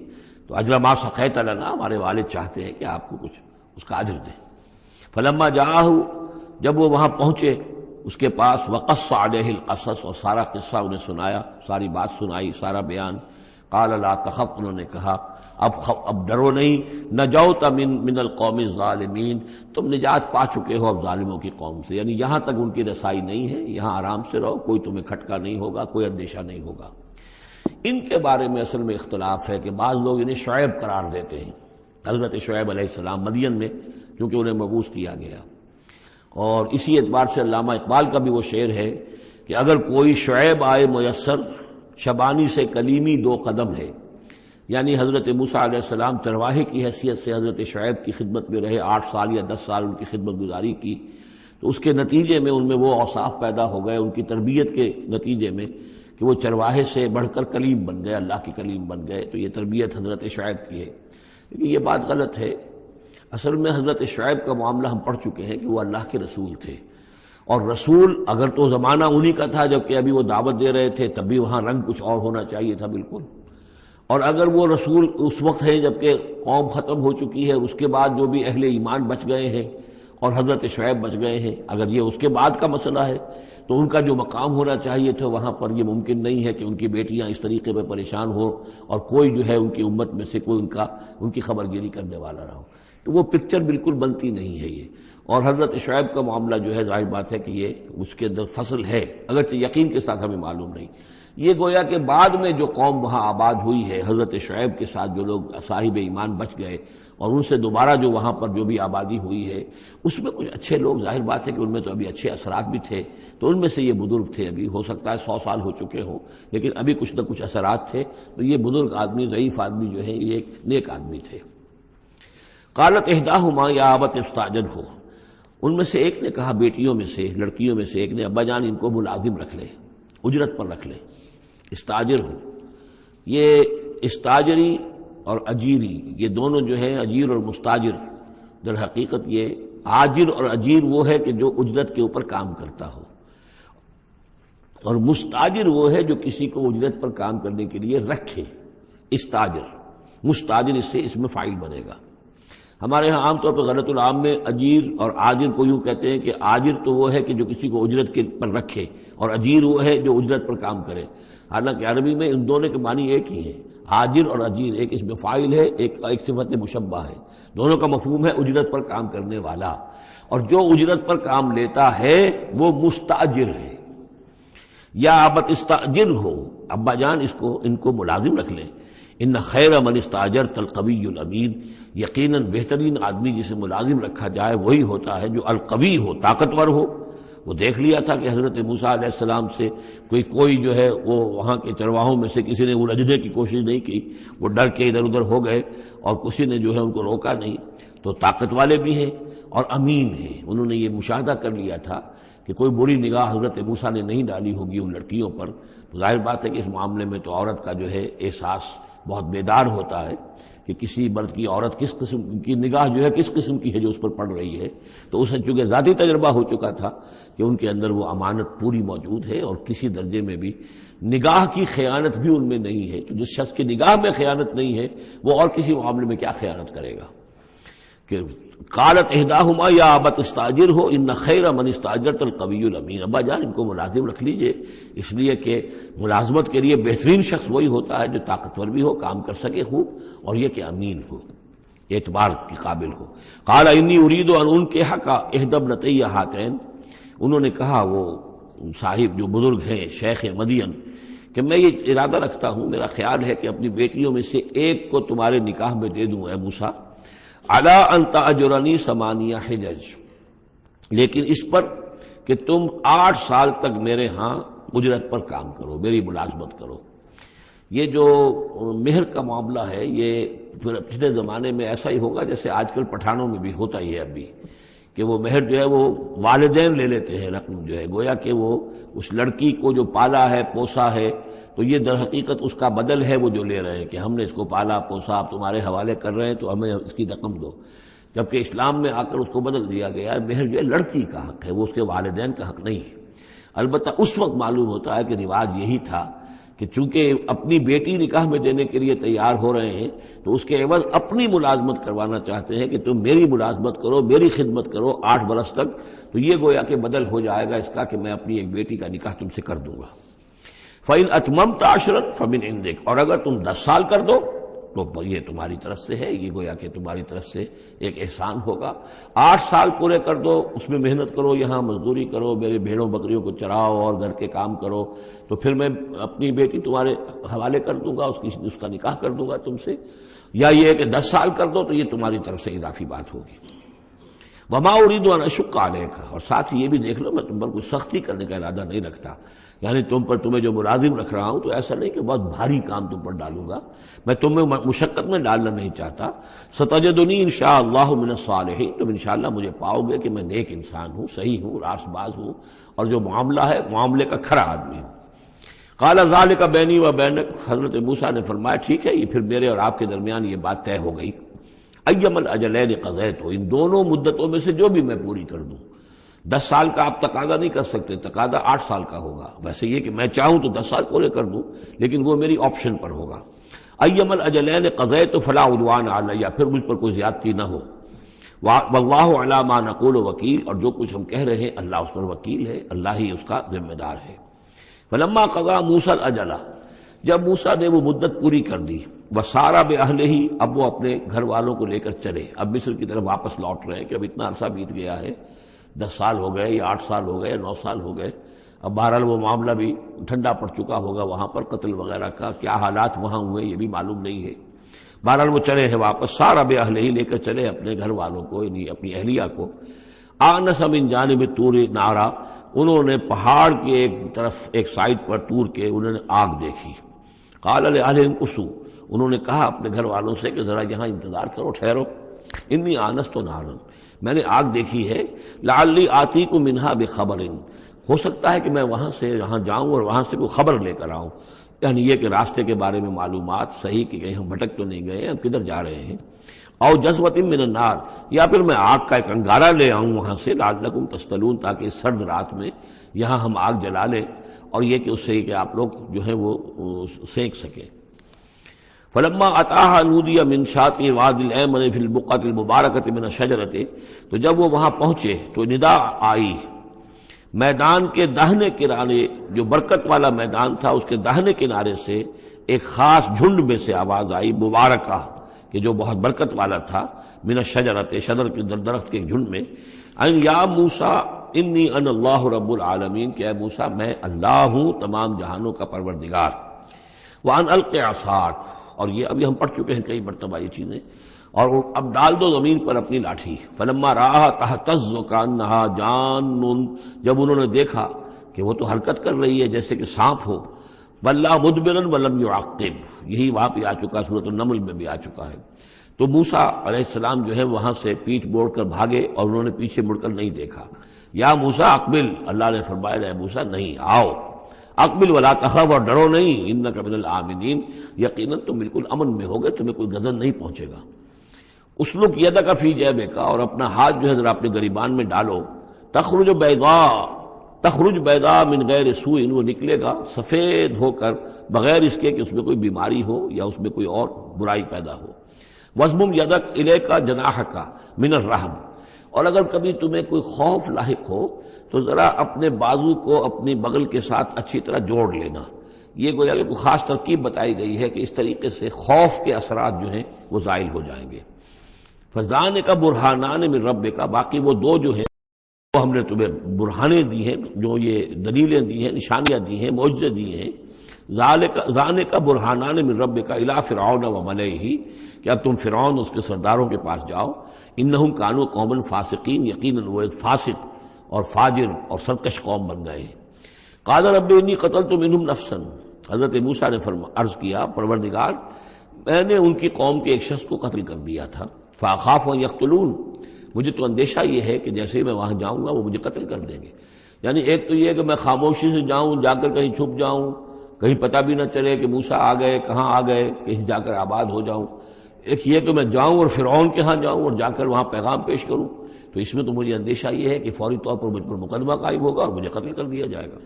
تو اجر ما سقیت لنا، ہمارے والد چاہتے ہیں کہ آپ کو کچھ اس کا اجر دیں۔ فلما جاءہ، جب وہ وہاں پہنچے اس کے پاس، وقص علیہ القصص، اور سارا قصہ انہیں سنایا، ساری بات سنائی، سارا بیان۔ قال لا تخف، انہوں نے کہا اب ڈرو نہیں، نجوت من القوم الظالمین، تم نجات پا چکے ہو اب ظالموں کی قوم سے، یعنی یہاں تک ان کی رسائی نہیں ہے، یہاں آرام سے رہو، کوئی تمہیں کھٹکا نہیں ہوگا، کوئی اندیشہ نہیں ہوگا۔ ان کے بارے میں اصل میں اختلاف ہے کہ بعض لوگ انہیں شعیب قرار دیتے ہیں، حضرت شعیب علیہ السلام مدین میں کیونکہ انہیں مبعوث کیا گیا، اور اسی اعتبار سے علامہ اقبال کا بھی وہ شعر ہے کہ اگر کوئی شعیب آئے میسر، شبانی سے کلیمی 2 قدم ہے، یعنی حضرت موسیٰ علیہ السلام چرواہے کی حیثیت سے حضرت شعیب کی خدمت میں رہے، 8 سال یا 10 سال ان کی خدمت گزاری کی، تو اس کے نتیجے میں ان میں وہ اوصاف پیدا ہو گئے، ان کی تربیت کے نتیجے میں، کہ وہ چرواہے سے بڑھ کر کلیم بن گئے، اللہ کے کلیم بن گئے۔ تو یہ تربیت حضرت شعیب کی ہے، لیکن یہ بات غلط ہے۔ اصل میں حضرت شعیب کا معاملہ ہم پڑھ چکے ہیں کہ وہ اللہ کے رسول تھے، اور رسول اگر تو زمانہ انہی کا تھا جبکہ ابھی وہ دعوت دے رہے تھے، تب بھی وہاں رنگ کچھ اور ہونا چاہیے تھا بالکل، اور اگر وہ رسول اس وقت ہیں جبکہ قوم ختم ہو چکی ہے، اس کے بعد جو بھی اہل ایمان بچ گئے ہیں اور حضرت شعیب بچ گئے ہیں، اگر یہ اس کے بعد کا مسئلہ ہے تو ان کا جو مقام ہونا چاہیے تھا وہاں پر یہ ممکن نہیں ہے کہ ان کی بیٹیاں اس طریقے پہ پریشان ہوں اور کوئی جو ہے ان کی امت میں سے کوئی ان کی خبر گیری کرنے والا نہ ہو، تو وہ پکچر بالکل بنتی نہیں ہے یہ۔ اور حضرت شعیب کا معاملہ جو ہے ظاہر بات ہے کہ یہ اس کے اندر فصل ہے، اگرچہ یقین کے ساتھ ہمیں معلوم نہیں۔ یہ گویا کہ بعد میں جو قوم وہاں آباد ہوئی ہے، حضرت شعیب کے ساتھ جو لوگ صاحب ایمان بچ گئے اور ان سے دوبارہ جو وہاں پر جو بھی آبادی ہوئی ہے، اس میں کچھ اچھے لوگ، ظاہر بات ہے کہ ان میں تو ابھی اچھے اثرات بھی تھے، تو ان میں سے یہ بزرگ تھے، ابھی ہو سکتا ہے 100 سال ہو چکے ہوں، لیکن ابھی کچھ نہ کچھ اثرات تھے، تو یہ بزرگ آدمی، ضعیف آدمی جو ہے یہ ایک نیک آدمی تھے۔ قالت احداہما یا ابت استاجرہ، ان میں سے ایک نے کہا، بیٹیوں میں سے، لڑکیوں میں سے ایک نے، ابا جان ان کو ملازم رکھ لے، اجرت پر رکھ لے، استاجر ہو۔ یہ استاجری اور اجیری، یہ دونوں جو ہیں، اجیر اور مستاجر، در حقیقت یہ آجر اور اجیر وہ ہے کہ جو اجرت کے اوپر کام کرتا ہو، اور مستاجر وہ ہے جو کسی کو اجرت پر کام کرنے کے لیے رکھے، استاجر۔ مستاجر اس میں فاعل بنے گا۔ ہمارے ہاں عام طور پر غلط العام میں اجیر اور آجر کو یوں کہتے ہیں کہ آجر تو وہ ہے کہ جو کسی کو اجرت کے پر رکھے، اور اجیر وہ ہے جو اجرت پر کام کرے، حالانکہ عربی میں ان دونوں کے معنی ایک ہی ہیں، آجر اور اجیر، ایک اس میں فاعل ہے، ایک صفت مشبہ ہے، دونوں کا مفہوم ہے اجرت پر کام کرنے والا، اور جو اجرت پر کام لیتا ہے وہ مستاجر ہے۔ یا ابت استاجر ہو، ابا جان ان کو ملازم رکھ لیں، ان خیر من استاجرت القوی الامین، یقیناً بہترین آدمی جسے ملازم رکھا جائے وہی ہوتا ہے جو القوی ہو، طاقتور ہو۔ وہ دیکھ لیا تھا کہ حضرت موسیٰ علیہ السلام سے کوئی جو ہے وہ وہاں کے چرواہوں میں سے کسی نے الجھنے کی کوشش نہیں کی، وہ ڈر کے ادھر ادھر ہو گئے اور کسی نے جو ہے ان کو روکا نہیں۔ تو طاقت والے بھی ہیں اور امین ہیں، انہوں نے یہ مشاہدہ کر لیا تھا کہ کوئی بری نگاہ حضرت موسیٰ نے نہیں ڈالی ہوگی ان لڑکیوں پر۔ تو ظاہر بات ہے کہ اس معاملے میں تو عورت کا جو ہے احساس بہت بیدار ہوتا ہے کہ کسی مرد کی عورت کس قسم کی نگاہ جو ہے کس قسم کی ہے جو اس پر پڑ رہی ہے۔ تو اسے چونکہ ذاتی تجربہ ہو چکا تھا کہ ان کے اندر وہ امانت پوری موجود ہے اور کسی درجے میں بھی نگاہ کی خیانت بھی ان میں نہیں ہے۔ تو جس شخص کی نگاہ میں خیانت نہیں ہے وہ اور کسی معاملے میں کیا خیانت کرے گا؟ کہ قالت احداہما یا ابت استاجر ہو ان خیر من استاجرت القوی الامین، ابا جان ان کو ملازم رکھ لیجئے، اس لیے کہ ملازمت کے لیے بہترین شخص وہی ہوتا ہے جو طاقتور بھی ہو، کام کر سکے خوب، اور یہ کہ امین ہو، اعتبار کے قابل ہو۔ قال انی ارید ان انکحک احدی ابنتی ہاتین، انہوں نے کہا وہ صاحب جو بزرگ ہیں شیخ مدین کہ میں یہ ارادہ رکھتا ہوں، میرا خیال ہے کہ اپنی بیٹیوں میں سے ایک کو تمہارے نکاح میں دے دوں اے موسیٰ، علی ان تأجرنی 8 حجج، لیکن اس پر کہ تم 8 سال تک میرے ہاں اجرت پر کام کرو، میری ملازمت کرو۔ یہ جو مہر کا معاملہ ہے یہ پچھلے زمانے میں ایسا ہی ہوگا جیسے آج کل پٹھانوں میں بھی ہوتا ہی ہے ابھی، کہ وہ مہر جو ہے وہ والدین لے لیتے ہیں رقم جو ہے، گویا کہ وہ اس لڑکی کو جو پالا ہے پوسا ہے تو یہ در حقیقت اس کا بدل ہے وہ جو لے رہے ہیں کہ ہم نے اس کو پالا پوسا، آپ تمہارے حوالے کر رہے ہیں تو ہمیں اس کی رقم دو، جبکہ اسلام میں آ کر اس کو بدل دیا گیا ہے، مہر جو ہے لڑکی کا حق ہے، وہ اس کے والدین کا حق نہیں ہے۔ البتہ اس وقت معلوم ہوتا ہے کہ رواج یہی تھا کہ چونکہ اپنی بیٹی نکاح میں دینے کے لیے تیار ہو رہے ہیں تو اس کے عوض اپنی ملازمت کروانا چاہتے ہیں کہ تم میری ملازمت کرو، میری خدمت کرو 8 برس تک، تو یہ گویا کہ بدل ہو جائے گا اس کا کہ میں اپنی ایک بیٹی کا نکاح تم سے کر دوں گا۔ فَإِنْ أَتْمَمْتَ 10 فَمِنْ عِنْدِكَ، اور اگر تم 10 سال کر دو تو یہ تمہاری طرف سے ہے، یہ گویا کہ تمہاری طرف سے ایک احسان ہوگا۔ 8 سال پورے کر دو، اس میں محنت کرو، یہاں مزدوری کرو، میرے بھیڑوں بکریوں کو چراؤ اور گھر کے کام کرو، تو پھر میں اپنی بیٹی تمہارے حوالے کر دوں گا، اس کا نکاح کر دوں گا تم سے، یا یہ کہ 10 سال کر دو تو یہ تمہاری طرف سے اضافی بات ہوگی۔ وما اريد ان اشق عليك، اور ساتھ ہی یہ بھی دیکھ لو میں تم پر کوئی سختی کرنے کا ارادہ نہیں رکھتا، یعنی تمہیں جو ملازم رکھ رہا ہوں تو ایسا نہیں کہ بہت بھاری کام تم پر ڈالوں گا، میں تمہیں مشقت میں ڈالنا نہیں چاہتا۔ ستجدنی انشاءاللہ من الصالحین، تم انشاءاللہ مجھے پاؤ گے کہ میں نیک انسان ہوں، صحیح ہوں، راست باز ہوں، اور جو معاملہ ہے معاملے کا کھرا آدمی ہوں۔ قال ذلك بینی و بینک، حضرت موسیٰ نے فرمایا ٹھیک ہے، یہ پھر میرے اور آپ کے درمیان یہ بات طے ہو گئی۔ ایم الاجلین قضیت، ان دونوں مدتوں میں سے جو بھی میں پوری کر دوں۔ 10 سال کا آپ تقاضا نہیں کر سکتے، تقاضا 8 سال کا ہوگا، ویسے یہ کہ میں چاہوں تو 10 سال پورے کر دوں لیکن وہ میری آپشن پر ہوگا۔ ایم الاجلین قضیت فلا عدوان علی، پھر مجھ پر کوئی زیادتی نہ ہو۔ واللہ علی ما نقول وکیل، اور جو کچھ ہم کہہ رہے ہیں اللہ اس پر وکیل ہے، اللہ ہی اس کا ذمہ دار ہے۔ فلما قضا موسیٰ الاجل، جب موسیٰ نے وہ مدت پوری کر دی، وسارا باہلہ، اب وہ اپنے گھر والوں کو لے کر چلے، اب مصر کی طرف واپس لوٹ رہے ہیں کہ اب اتنا عرصہ بیت گیا ہے، 10 سال ہو گئے یا 8 سال ہو گئے یا 9 سال ہو گئے، اب بہرحال وہ معاملہ بھی ٹھنڈا پڑ چکا ہوگا، وہاں پر قتل وغیرہ کا کیا حالات وہاں ہوئے یہ بھی معلوم نہیں ہے۔ بہرحال وہ چلے ہیں واپس، سارا باہلہ لے کر چلے اپنے گھر والوں کو، یعنی اپنی اہلیہ کو۔ آنس من جانب طور نارا، انہوں نے پہاڑ کے ایک طرف ایک سائڈ پر طور کے انہوں نے آگ دیکھی۔ قال لأہلہم اسو، انہوں نے کہا اپنے گھر والوں سے کہ ذرا یہاں انتظار کرو، ٹھہرو، انی آنست نارا، میں نے آگ دیکھی ہے، لعلی آتیکم منہا بخبر، ہو سکتا ہے کہ میں وہاں سے یہاں جاؤں اور وہاں سے کوئی خبر لے کر آؤں، یعنی یہ کہ راستے کے بارے میں معلومات، صحیح کہ کہیں ہم بھٹک تو نہیں گئے، ہم کدھر جا رہے ہیں۔ او جذوۃ من النار، یا پھر میں آگ کا ایک انگارہ لے آؤں وہاں سے، لعلکم تصطلون، تاکہ اس سرد رات میں یہاں ہم آگ جلا لیں، اور یہ کہ اس سے کہ آپ لوگ جو ہیں وہ سینک سکیں۔ فلما اتاها نودی من شاطئ الوادی الایمن فی البقعۃ المبارکۃ من الشجرۃ، تو جب وہ وہاں پہنچے تو ندا آئی میدان کے داہنے کنارے، جو برکت والا میدان تھا اس کے داہنے کنارے سے ایک خاص جھنڈ میں سے آواز آئی مبارکہ، کہ جو بہت برکت والا تھا، من الشجرۃ، شجر کے درخت کے جھنڈ میں، ان یا موسیٰ انی انا اللہ رب العالمین، کہ اے موسیٰ میں اللہ ہوں تمام جہانوں کا پروردگار، وان الق عصاک، اور یہ ابھی ہم پڑھ چکے ہیں کئی مرتبہ یہ چیزیں، اور اب ڈال دو زمین پر اپنی لاٹھی، فلما رآہا تہتز کانہا جان، جب انہوں نے دیکھا کہ وہ تو حرکت کر رہی ہے جیسے کہ سانپ ہو، ولا مدبرا ولم يعقب، یہی وہاں پہ آ چکا، سورۃ النمل میں بھی آ چکا ہے۔ تو موسیٰ علیہ السلام جو ہے وہاں سے پیٹھ موڑ کر بھاگے اور انہوں نے پیچھے مڑ کر نہیں دیکھا۔ یا موسیٰ اقبل، اللہ نے فرمایا اے موسیٰ نہیں، آؤ، اقبل ولا تخف، اور ڈرو نہیں، انک من الآمنین، یقیناً تم بالکل امن میں ہوگے، تمہیں کوئی غضب نہیں پہنچے گا۔ اسلک یدک فی جیبک، اور اپنا ہاتھ جو ہے ذرا اپنے گریبان میں ڈالو، تخرج بیضاء من غیر سوء، وہ نکلے گا سفید ہو کر بغیر اس کے کہ اس میں کوئی بیماری ہو یا اس میں کوئی اور برائی پیدا ہو۔ وَاضْمُمْ یدک الیک جناحک من الرحم، اور اگر کبھی تمہیں کوئی خوف لاحق ہو تو ذرا اپنے بازو کو اپنی بغل کے ساتھ اچھی طرح جوڑ لینا۔ یہ گویا کہ کوئی خاص ترکیب بتائی گئی ہے کہ اس طریقے سے خوف کے اثرات جو ہیں وہ زائل ہو جائیں گے۔ فَذَانِکَ بُرْہَانَانِ مِن رَبِّکَ، باقی وہ دو جو ہیں وہ ہم نے تمہیں برہانے دی ہیں، جو یہ دلیلیں دی ہیں، نشانیاں دی ہیں، معجزے دیے ہیں۔ ذَانِکَ بُرْہَانَانِ مِن رَبِّکَ إِلَىٰ فِرْعَوْنَ وَمَلَئِهِ، کہ اب تم فرعون اس کے سرداروں کے پاس جاؤ، انہم کانوا قوما فاسقین، یقیناً وہ ایک فاسق اور فاجر اور سرکش قوم بن گئے ہیں۔ قال رب انی قتلت منہم نفسا، حضرت موسیٰ نے عرض کیا پروردگار میں نے ان کی قوم کے ایک شخص کو قتل کر دیا تھا، فاخاف ان یقتلون، مجھے تو اندیشہ یہ ہے کہ جیسے ہی میں وہاں جاؤں گا وہ مجھے قتل کر دیں گے۔ یعنی ایک تو یہ کہ میں خاموشی سے جاؤں، جا کر کہیں چھپ جاؤں، کہیں پتہ بھی نہ چلے کہ موسیٰ آ گئے، کہاں آ گئے، کہیں جا کر آباد ہو جاؤں۔ ایک یہ کہ میں جاؤں اور فرعون کے ہاں جاؤں اور جا کر وہاں پیغام پیش کروں، تو اس میں تو مجھے اندیشہ یہ ہے کہ فوری طور پر مجھ پر مقدمہ قائم ہوگا اور مجھے قتل کر دیا جائے گا۔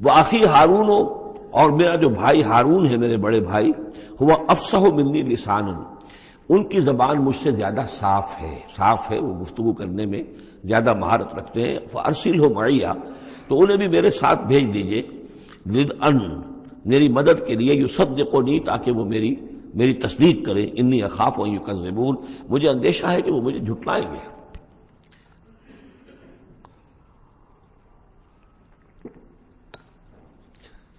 وَأَخِي ہارون، اور میرا جو بھائی ہارون ہے، میرے بڑے بھائی، ہوا افصح منی لسانا، ان کی زبان مجھ سے زیادہ صاف ہے، وہ گفتگو کرنے میں زیادہ مہارت رکھتے ہیں۔ فارسلہ معی، تو انہیں بھی میرے ساتھ بھیج دیجئے، ردءً، میری مدد کے لیے، یصدقونی، تاکہ وہ میری تصدیق کریں، انی اخاف ان یکذبون، مجھے اندیشہ ہے کہ وہ مجھے جھٹلائیں گے۔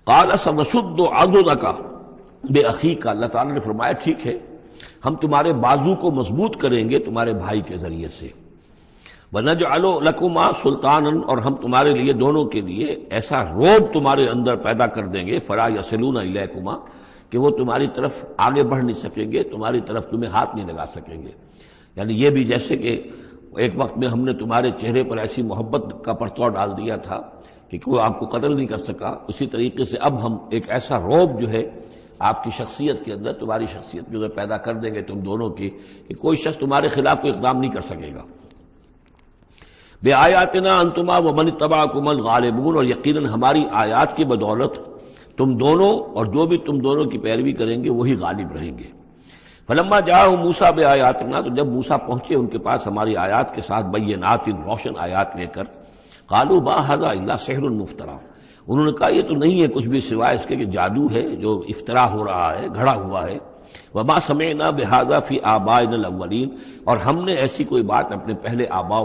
قال سنشد عضدک باخیک، اللہ تعالیٰ نے فرمایا ٹھیک ہے ہم تمہارے بازو کو مضبوط کریں گے تمہارے بھائی کے ذریعے سے، وَنَجْعَلُ لَكُمَا سُلْطَانًا، اور ہم تمہارے لیے دونوں کے لیے ایسا روب تمہارے اندر پیدا کر دیں گے، فَلَا يَصِلُونَ إِلَيْكُمَا، کہ وہ تمہاری طرف آگے بڑھ نہیں سکیں گے، تمہاری طرف تمہیں ہاتھ نہیں لگا سکیں گے۔ یعنی یہ بھی جیسے کہ ایک وقت میں ہم نے تمہارے چہرے پر ایسی محبت کا پرتو ڈال دیا تھا کہ کوئی آپ کو قتل نہیں کر سکا، اسی طریقے سے اب ہم ایک ایسا روب جو ہے آپ کی شخصیت کے اندر، تمہاری شخصیت کے اندر پیدا کر دیں گے تم دونوں کی، کہ کوئی شخص تمہارے خلاف کوئی اقدام نہیں کر سکے گا۔ بِآیاتنا انتما ومن اتبعکم الغالبون، اور یقیناً ہماری آیات کی بدولت تم دونوں اور جو بھی تم دونوں کی پیروی کریں گے وہی غالب رہیں گے۔ فلما جاءهم موسیٰ بآیاتنا، تو جب موسیٰ پہنچے ان کے پاس ہماری آیات کے ساتھ، بینات، روشن آیات لے کر، قالوا ما هذا الا سحر مفترى، انہوں نے کہا یہ تو نہیں ہے کچھ بھی سوائے اس کے کہ جادو ہے جو افطرا ہو رہا ہے، گھڑا ہوا ہے۔ وما سمعنا بهذا في آبائنا الاولین، اور ہم نے ایسی کوئی بات اپنے پہلے آباء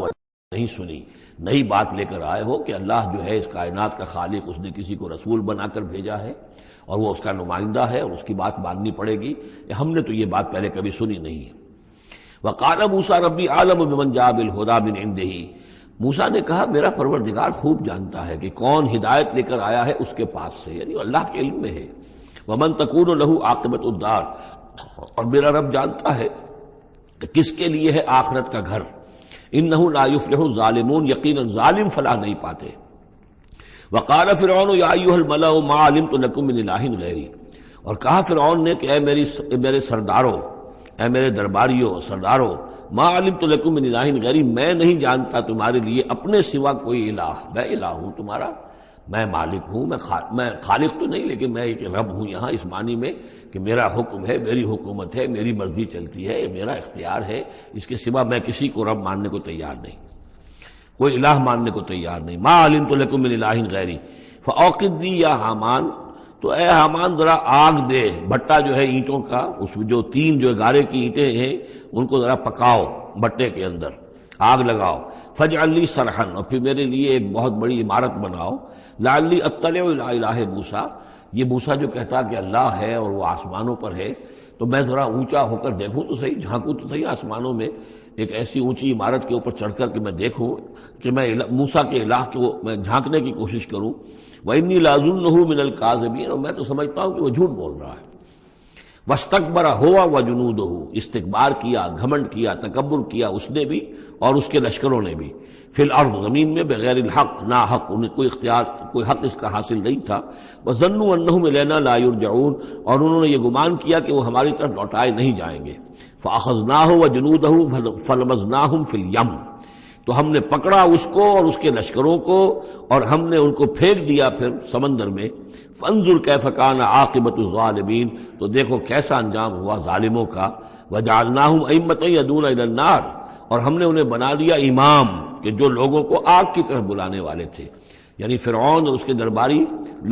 نہیں سنی۔ نئی بات لے کر آئے ہو کہ اللہ جو ہے اس کائنات کا خالق، اس نے کسی کو رسول بنا کر بھیجا ہے اور وہ اس کا نمائندہ ہے اور اس کی بات ماننی پڑے گی، ہم نے تو یہ بات پہلے کبھی سنی نہیں ہے۔ وقال موسیٰ ربی اعلم بمن جاء بالہدی من عنده، موسیٰ نے کہا میرا پروردگار خوب جانتا ہے کہ کون ہدایت لے کر آیا ہے اس کے پاس سے، یعنی اللہ کے علم میں ہے۔ ومن تکون له عاقبۃ الدار، اور میرا رب جانتا ہے کہ کس کے لیے ہے آخرت کا گھر۔ انہ لا یفلح الظالمون، یقیناً ظالم فلاح نہیں پاتے۔ وقال فرعون یا ایھا الملأ ما علمت لکم من الہ غیری، اور کہا فرعون نے کہ اے میرے سرداروں، اے میرے درباریوں سرداروں، ما علمت لکم من الہ غیری، میں نہیں جانتا تمہارے لیے اپنے سوا کوئی الہ، میں الہ ہوں تمہارا، میں مالک ہوں، میں خالق تو نہیں لیکن میں ایک رب ہوں یہاں اس معنی میں کہ میرا حکم ہے، میری حکومت ہے، میری مرضی چلتی ہے، میرا اختیار ہے، اس کے سوا میں کسی کو رب ماننے کو تیار نہیں، کوئی الہ ماننے کو تیار نہیں۔ ما علمت لکم من الہ غیری فاوقد لی یا حامان، تو اے حامان ذرا آگ دے، بھٹا جو ہے اینٹوں کا، اس میں جو تین جو گارے کی اینٹیں ہیں ان کو ذرا پکاؤ بھٹے کے اندر، آگ لگاؤ، فاجعل لی صرحا، اور پھر میرے لیے ایک بہت بڑی عمارت بناؤ، لعلی اطلع الی الہ موسیٰ، یہ موسیٰ جو کہتا کہ اللہ ہے اور وہ آسمانوں پر ہے، تو میں ذرا اونچا ہو کر دیکھوں تو صحیح، جھانکوں تو صحیح آسمانوں میں، ایک ایسی اونچی عمارت کے اوپر چڑھ کر کہ میں دیکھوں کہ میں موسیٰ کے الہ کو میں جھانکنے کی کوشش کروں۔ وَإِنِّي لَأَظُنُّهُ مِنَ الْكَاذِبِينَ، اور میں تو سمجھتا ہوں کہ وہ جھوٹ بول رہا ہے۔ وَاسْتَكْبَرَ هُوَ وَجُنُودُهُ، استکبار کیا، گھمنڈ کیا، تکبر کیا اس نے بھی اور اس کے لشکروں نے بھی، فی الارض، زمین میں، بغیر الحق، نا حق، انہیں کوئی اختیار، کوئی حق اس کا حاصل نہیں تھا۔ وَظَنُّوا أَنَّهُمْ إِلَيْنَا لَا يُرْجَعُونَ، اور انہوں نے یہ گمان کیا کہ وہ ہماری طرف لوٹائے نہیں جائیں گے۔ فَأَخَذْنَاهُ وَجُنُودَهُ فَلَمَزْنَاهُمْ فِي الْيَمِّ، تو ہم نے پکڑا اس کو اور اس کے لشکروں کو اور ہم نے ان کو پھینک دیا پھر سمندر میں۔ فانظر کیف کان عاقبۃ الظالمین، تو دیکھو کیسا انجام ہوا ظالموں کا۔ وجعلناہم ائمۃ یدعون الی النار، اور ہم نے انہیں بنا دیا امام کہ جو لوگوں کو آگ کی طرف بلانے والے تھے، یعنی فرعون اور اس کے درباری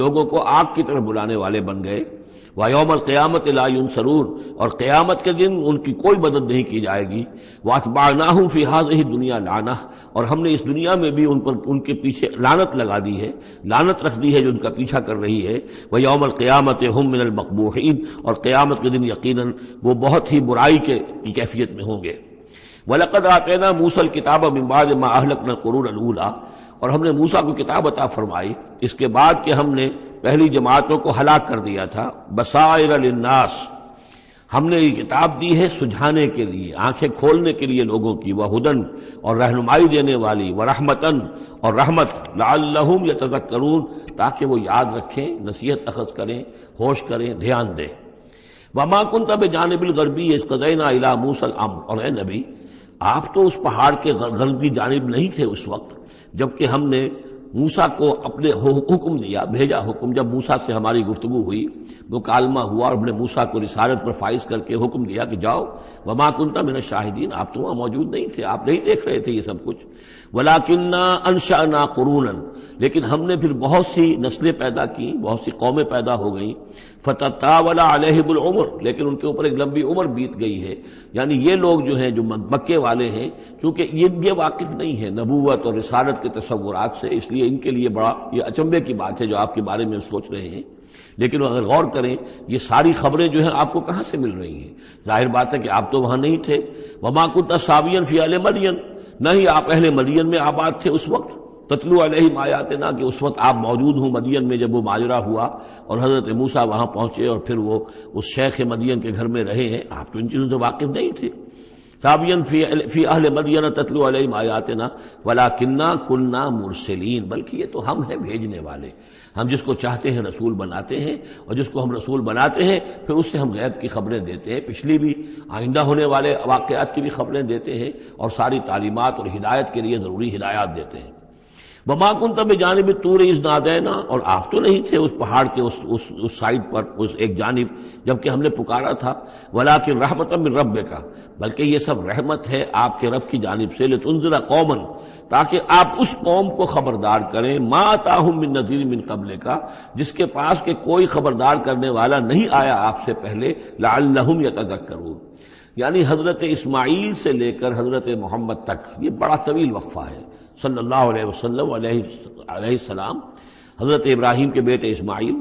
لوگوں کو آگ کی طرف بلانے والے بن گئے۔ وَيَوْمَ الْقِيَامَةِ لَا يُنصَرُونَ، اور قیامت کے دن ان کی کوئی مدد نہیں کی جائے گی۔ وَأَتْبَعْنَاهُمْ فِي هَذِهِ الدُّنْيَا لَعْنَةً، اور ہم نے اس دنیا میں بھی ان پر ان کے پیچھے لعنت لگا دی ہے، لعنت رکھ دی ہے جو ان کا پیچھا کر رہی ہے۔ وَيَوْمَ الْقِيَامَةِ هُمْ مِنَ الْمَقْبُوحِينَ، اور قیامت کے دن یقیناً وہ بہت ہی برائی کی کیفیت میں ہوں گے۔ وَلَقَدْ آتَيْنَا مُوسَى الْكِتَابَ مِن بَعْدِ مَا أَهْلَكْنَا الْقُرُونَ الْأُولَىٰ، اور ہم نے موسیٰ کو کتاب عطا فرمائی اس کے بعد کہ ہم نے پہلی جماعتوں کو ہلاک کر دیا تھا۔ بصائر للناس، ہم نے یہ کتاب دی ہے سجھانے کے لیے، آنکھیں کھولنے کے لیے لوگوں کی، وہدن، اور رہنمائی دینے والی، ورحمتن، اور رحمت، لعلہم یتذکرون، تاکہ وہ یاد رکھیں، نصیحت اخذ کریں، ہوش کریں، دھیان دیں۔ وما کنت بجانب الغربی اذ قضینا الی موسیٰ الامر، اور اے نبی آپ تو اس پہاڑ کے غربی جانب نہیں تھے اس وقت جبکہ ہم نے موسیٰ کو اپنے حکم دیا، بھیجا حکم، جب موسیٰ سے ہماری گفتگو ہوئی، مکالمہ ہوا، اور ہم نے موسیٰ کو رسالت پر فائز کر کے حکم دیا کہ جاؤ۔ وما کنت من الشاہدین، آپ تو وہاں موجود نہیں تھے، آپ نہیں دیکھ رہے تھے یہ سب کچھ۔ ولکننا انشأنا قرونا، لیکن ہم نے پھر بہت سی نسلیں پیدا کی، بہت سی قومیں پیدا ہو گئیں۔ فتطاول علیہم العمر، لیکن ان کے اوپر ایک لمبی عمر بیت گئی ہے، یعنی یہ لوگ جو ہیں جو مکے والے ہیں، چونکہ یہ واقف نہیں ہے نبوت اور رسالت کے تصورات سے، اس لیے ان کے لیے بڑا یہ اچنبے کی بات ہے جو آپ کے بارے میں سوچ رہے ہیں۔ لیکن اگر غور کریں یہ ساری خبریں جو ہیں آپ کو کہاں سے مل رہی ہیں؟ ظاہر بات ہے کہ آپ تو وہاں نہیں تھے۔ وما كنت ساويا في اهل مدين، نہ ہی آپ اہل مدین میں آباد تھے اس وقت۔ تتلو علیہم آیاتنا، کہ اس وقت آپ موجود ہوں مدین میں جب وہ ماجرا ہوا اور حضرت موسیٰ وہاں پہنچے اور پھر وہ اس شیخ مدین کے گھر میں رہے ہیں، آپ تو ان چیزوں سے واقف نہیں تھے۔ ساویاً فی اہل مدین تتلو علیہم آیاتنا ولکننا کنا مرسلین، بلکہ یہ تو ہم ہیں بھیجنے والے، ہم جس کو چاہتے ہیں رسول بناتے ہیں، اور جس کو ہم رسول بناتے ہیں پھر اس سے ہم غیب کی خبریں دیتے ہیں، پچھلی بھی آئندہ ہونے والے واقعات کی بھی خبریں دیتے ہیں، اور ساری تعلیمات اور ہدایت کے لیے ضروری ہدایات دیتے ہیں۔ وما كنت بجانب الطور اذ نادینا، اور آپ تو نہیں تھے اس پہاڑ کے اس سائڈ پر، اس ایک جانب جبکہ ہم نے پکارا تھا۔ ولکن رحمۃ من ربک، بلکہ یہ سب رحمت ہے آپ کے رب کی جانب سے، لتنذر قوما، تاکہ آپ اس قوم کو خبردار کریں، ما اتاہم من نذیر من قبلک، جس کے پاس کہ کوئی خبردار کرنے والا نہیں آیا آپ سے پہلے، لعلہم یتذکرون، یعنی حضرت اسماعیل سے لے کر حضرت محمد تک یہ بڑا طویل وقفہ ہے۔ صلی اللہ علیہ وسلم علیہ السلام، حضرت ابراہیم کے بیٹے اسماعیل،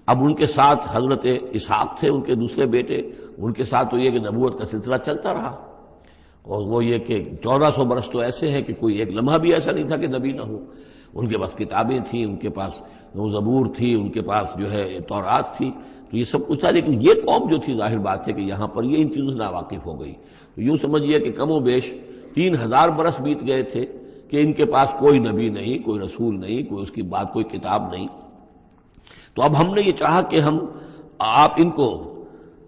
اب ان کے ساتھ حضرت اسحاق تھے ان کے دوسرے بیٹے، ان کے ساتھ تو یہ کہ نبوت کا سلسلہ چلتا رہا، اور وہ یہ کہ 1400 برس تو ایسے ہیں کہ کوئی ایک لمحہ بھی ایسا نہیں تھا کہ نبی نہ ہو۔ ان کے پاس کتابیں تھیں، ان کے پاس زبور تھی، ان کے پاس جو ہے تورات تھی، تو یہ سب کچھ تھا، لیکن یہ قوم جو تھی ظاہر بات ہے کہ یہاں پر یہ ان چیزوں سے ناواقف ہو گئی۔ تو یوں سمجھیے کہ کم و بیش 3000 برس بیت گئے تھے کہ ان کے پاس کوئی نبی نہیں، کوئی رسول نہیں، کوئی اس کی بات، کوئی کتاب نہیں۔ تو اب ہم نے یہ چاہا کہ ہم آپ ان کو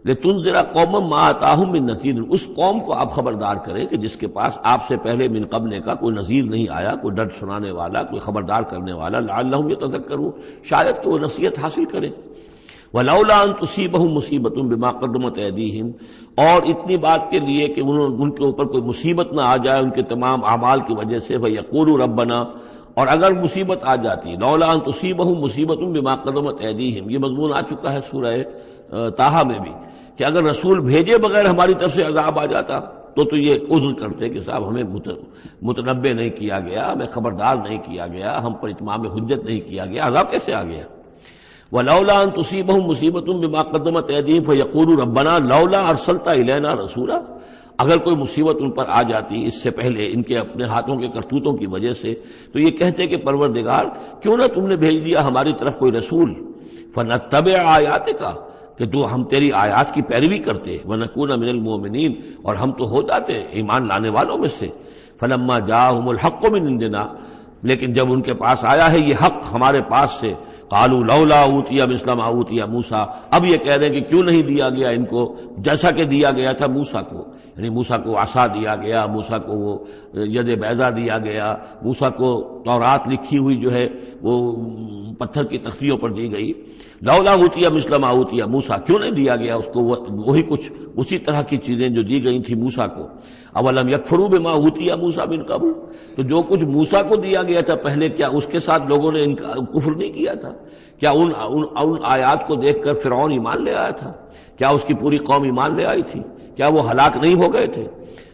لتنذر قوما ما آتاہم من نذیر، اس قوم کو آپ خبردار کریں کہ جس کے پاس آپ سے پہلے من قبل کا کوئی نذیر نہیں آیا، کوئی ڈر سنانے والا، کوئی خبردار کرنے والا، لعلہم یتذکرون، شاید کہ وہ نصیحت حاصل کریں۔ ولولا ان تصیبہم مصیبۃ بما قدمت ایدیہم، اور اتنی بات کے لیے کہ ان کے اوپر کوئی مصیبت نہ آ جائے ان کے تمام اعمال کی وجہ سے، فیقولوا ربنا، اور اگر مصیبت آ جاتی، لولا ان تصیبہم مصیبۃ بما قدمت ایدیہم، یہ مضمون آ چکا ہے سورہ طٰہٰ میں بھی، کہ اگر رسول بھیجے بغیر ہماری طرف سے عذاب آ جاتا تو یہ عذر کرتے کہ صاحب ہمیں متنبہ نہیں کیا گیا، ہمیں خبردار نہیں کیا گیا، ہم پر اتمام حجت نہیں کیا گیا، عذاب کیسے آ گیا؟ وَلَوْلَا أَن تُصِيبَهُم مُّصِيبَةٌ بِمَا قَدَّمَتْ أَيْدِيهِمْ فَيَقُولُوا رَبَّنَا لَوْلَا أَرْسَلْتَ إِلَيْنَا رَسُولًا، اگر کوئی مصیبت ان پر آ جاتی اس سے پہلے ان کے اپنے ہاتھوں کے کرتوتوں کی وجہ سے، تو یہ کہتے کہ پروردگار کیوں نہ تم نے بھیج دیا ہماری طرف کوئی رسول، فَنَتَّبِعْ آيَاتِكَ، کہ تو ہم تیری آیات کی پیروی کرتے، وَنَكُونَ مِنَ الْمُؤْمِنِينَ، اور ہم تو ہو جاتے ایمان لانے والوں میں سے۔ فَلَمَّا جَاءَهُمُ الْحَقُّ مِنْ عِندِنَا، لیکن جب ان کے پاس آیا ہے یہ حق ہمارے پاس سے، قالوا لولا اوتي مثل ما اوتي موسیٰ، اب یہ کہہ رہے ہیں کہ کیوں نہیں دیا گیا ان کو جیسا کہ دیا گیا تھا موسیٰ کو، یعنی موسیٰ کو عصا دیا گیا، موسیٰ کو وہ ید بیضا دیا گیا، موسیٰ کو تورات لکھی ہوئی جو ہے وہ پتھر کی تختیوں پر دی گئی، لولا اوتي مثل ما اوتي موسیٰ، کیوں نہیں دیا گیا اس کو وہی کچھ اسی طرح کی چیزیں جو دی گئی تھی موسیٰ کو۔ اولم یکفروا بما اوتي موسیٰ من قبل، تو جو کچھ موسیٰ کو دیا گیا تھا پہلے، کیا اس کے ساتھ لوگوں نے کفر نہیں کیا تھا؟ کیا ان آیات کو دیکھ کر فرعون ایمان لے آیا تھا؟ کیا اس کی پوری قوم ایمان لے آئی تھی؟ کیا وہ ہلاک نہیں ہو گئے تھے؟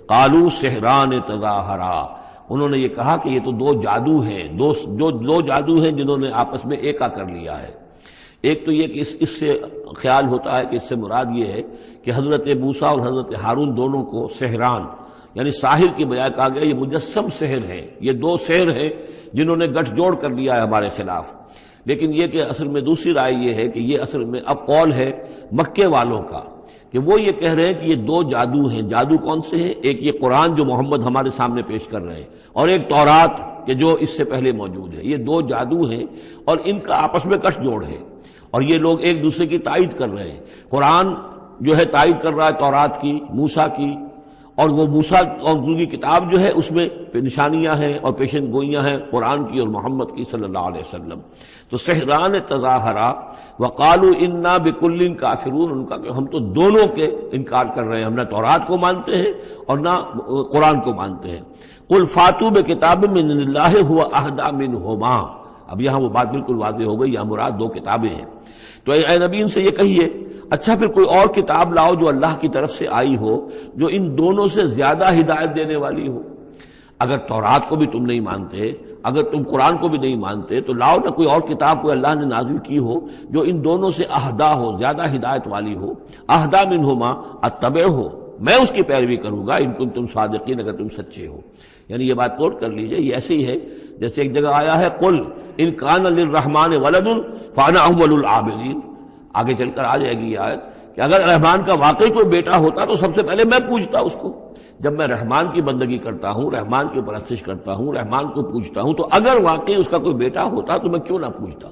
قالوا سحران تظاہرا، انہوں نے یہ کہا کہ یہ تو دو جادو ہیں، دو جادو ہیں جنہوں نے آپس میں ایکا کر لیا ہے۔ ایک تو یہ کہ اس سے خیال ہوتا ہے کہ اس سے مراد یہ ہے کہ حضرت موسیٰ اور حضرت ہارون دونوں کو سحران، یعنی ساحر کی بجائے کہا گیا یہ مجسم سحر ہیں، یہ دو سحر ہیں جنہوں نے گٹھ جوڑ کر لیا ہے ہمارے خلاف۔ لیکن یہ کہ اصل میں دوسری رائے یہ ہے کہ یہ اصل میں اب قول ہے مکے والوں کا، کہ وہ یہ کہہ رہے ہیں کہ یہ دو جادو ہیں۔ جادو کون سے ہیں؟ ایک یہ قرآن جو محمد ہمارے سامنے پیش کر رہے ہیں، اور ایک تورات کہ جو اس سے پہلے موجود ہے، یہ دو جادو ہیں اور ان کا آپس میں گٹھ جوڑ ہے، اور یہ لوگ ایک دوسرے کی تائید کر رہے ہیں۔ قرآن جو ہے تائید کر رہا ہے تورات کی، موسیٰ کی، اور وہ موسیٰ اور ان کی کتاب جو ہے اس میں نشانیاں ہیں اور پیشن گوئیاں ہیں قرآن کی اور محمد کی صلی اللہ علیہ وسلم۔ تو سحران تظاہرا وقالوا انا بکل کافرون، ان کا کہ ہم تو دونوں کے انکار کر رہے ہیں، ہم نہ تورات کو مانتے ہیں اور نہ قرآن کو مانتے ہیں۔ قل فاتوا بکتاب من اللہ هو اہدی منہما، اب یہاں وہ بات بالکل واضح ہو گئی، یہاں مراد دو کتابیں ہیں۔ تو اے نبی ان سے یہ کہیے اچھا پھر کوئی اور کتاب لاؤ جو اللہ کی طرف سے آئی ہو، جو ان دونوں سے زیادہ ہدایت دینے والی ہو۔ اگر تورات کو بھی تم نہیں مانتے، اگر تم قرآن کو بھی نہیں مانتے، تو لاؤ نہ کوئی اور کتاب کوئی اللہ نے نازل کی ہو جو ان دونوں سے اہدا ہو، زیادہ ہدایت والی ہو۔ اہدا منہما اتبعہ، میں اس کی پیروی کروں گا ان کنتم صادقین، اگر تم سچے ہو۔ یعنی یہ بات نوٹ کر لیجئے، یہ ایسے ہی ہے جیسے ایک جگہ آیا ہے قل ان کان للرحمن ولد فانا اول العابدین، آگے چل کر آ جائے گی یہ آیت کہ اگر رحمان کا واقعی کوئی بیٹا ہوتا تو سب سے پہلے میں پوجتا اس کو۔ جب میں رحمان کی بندگی کرتا ہوں، رحمان کی پرستش کرتا ہوں، رحمان کو پوجتا ہوں، تو اگر واقعی اس کا کوئی بیٹا ہوتا تو میں کیوں نہ پوجتا۔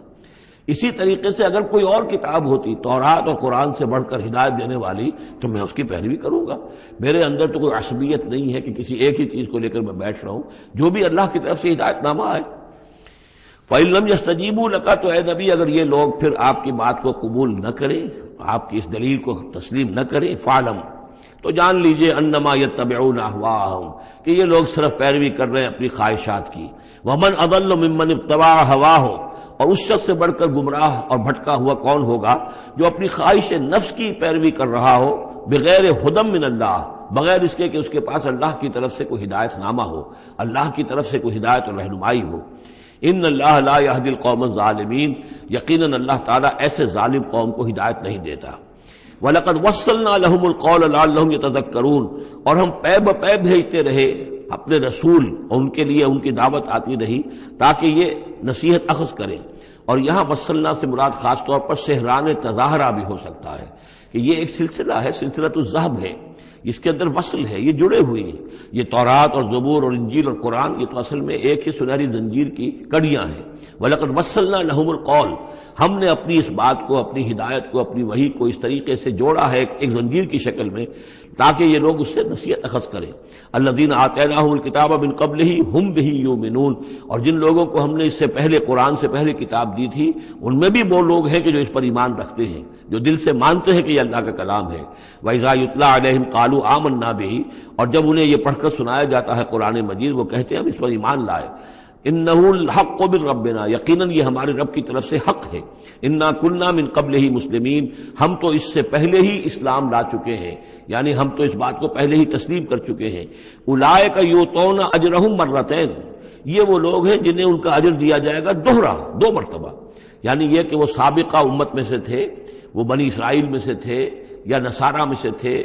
اسی طریقے سے اگر کوئی اور کتاب ہوتی تورات اور قرآن سے بڑھ کر ہدایت دینے والی تو میں اس کی پیروی کروں گا۔ میرے اندر تو کوئی عصبیت نہیں ہے کہ کسی ایک ہی چیز کو لے کر میں بیٹھ رہا ہوں، جو بھی اللہ کی طرف سے ہدایت نامہ آئے۔ فَإِن لَّمْ يَسْتَجِيبُوا لَكَ، تو اے نبی اگر یہ لوگ پھر آپ کی بات کو قبول نہ کریں، آپ کی اس دلیل کو تسلیم نہ کریں، فَاعْلَمْ، تو جان لیجئے انما يتبعون اهواءهم، کہ یہ لوگ صرف پیروی کر رہے ہیں اپنی خواہشات کی۔ ومن اضل ممن اتبع هواه، اور اس شخص سے بڑھ کر گمراہ اور بھٹکا ہوا کون ہوگا جو اپنی خواہش نفس کی پیروی کر رہا ہو، بغیر ہدی من اللہ، بغیر اس کے کہ اس کے پاس اللہ کی طرف سے کوئی ہدایت نامہ ہو، اللہ کی طرف سے کوئی ہدایت اور رہنمائی ہو۔ ان اللہ لا یہدی القوم الظالمین، یقیناً اللہ تعالیٰ ایسے ظالم قوم کو ہدایت نہیں دیتا۔ وَلَقَدْ وَصَّلْنَا لَهُمُ الْقَوْلَ لَعَلَّهُمْ يَتَذَكَّرُونَ، اور ہم پے بپے بھیجتے رہے اپنے رسول، اور ان کے لیے ان کی دعوت آتی رہی تاکہ یہ نصیحت اخذ کریں۔ اور یہاں وصلنا سے مراد خاص طور پر سحران تظاہرہ بھی ہو سکتا ہے کہ یہ ایک سلسلہ ہے، سلسلۃ الذہب ہے، اس کے اندر وصل ہے، یہ جڑے ہوئے ہیں۔ یہ تورات اور زبور اور انجیل اور قرآن یہ تو اصل میں ایک ہی سنہری زنجیر کی کڑیاں ہیں۔ وَلَقَدْ وَصَّلْنَا لَهُمُ الْقَوْلَ، ہم نے اپنی اس بات کو، اپنی ہدایت کو، اپنی وحی کو اس طریقے سے جوڑا ہے ایک زنجیر کی شکل میں تاکہ یہ لوگ اس سے نصیحت اخذ کریں۔ الذین آتیناہم الکتاب من قبلہ ہم بہ یؤمنون، اور جن لوگوں کو ہم نے اس سے پہلے قرآن سے پہلے کتاب دی تھی ان میں بھی وہ لوگ ہیں کہ جو اس پر ایمان رکھتے ہیں، جو دل سے مانتے ہیں کہ یہ اللہ کا کلام ہے۔ وَإِذَا يُتْلَىٰ عَلَيْهِمْ قَالُوا آمَنَّا بِهِ، اور جب انہیں یہ پڑھ کر سنایا جاتا ہے قرآن مجید وہ کہتے ہیں ہم اس پر ایمان لائے۔ اِنَّهُ الْحَقُّ مِن رَّبِّنَا، یقیناً یہ ہمارے رب کی طرف سے حق ہے۔ اِنَّا كُنَّا مِن قَبْلِهِ مُسْلِمِينَ، ہم تو اس سے پہلے ہی اسلام لا چکے ہیں، یعنی ہم تو اس بات کو پہلے ہی تسلیم کر چکے ہیں۔ اولئک یؤتون اجرہم مرتین، یہ وہ لوگ ہیں جنہیں ان کا اجر دیا جائے گا دوہرا، دو مرتبہ، یعنی یہ کہ وہ سابقہ امت میں سے تھے، وہ بنی اسرائیل میں سے تھے یا نصارہ میں سے تھے،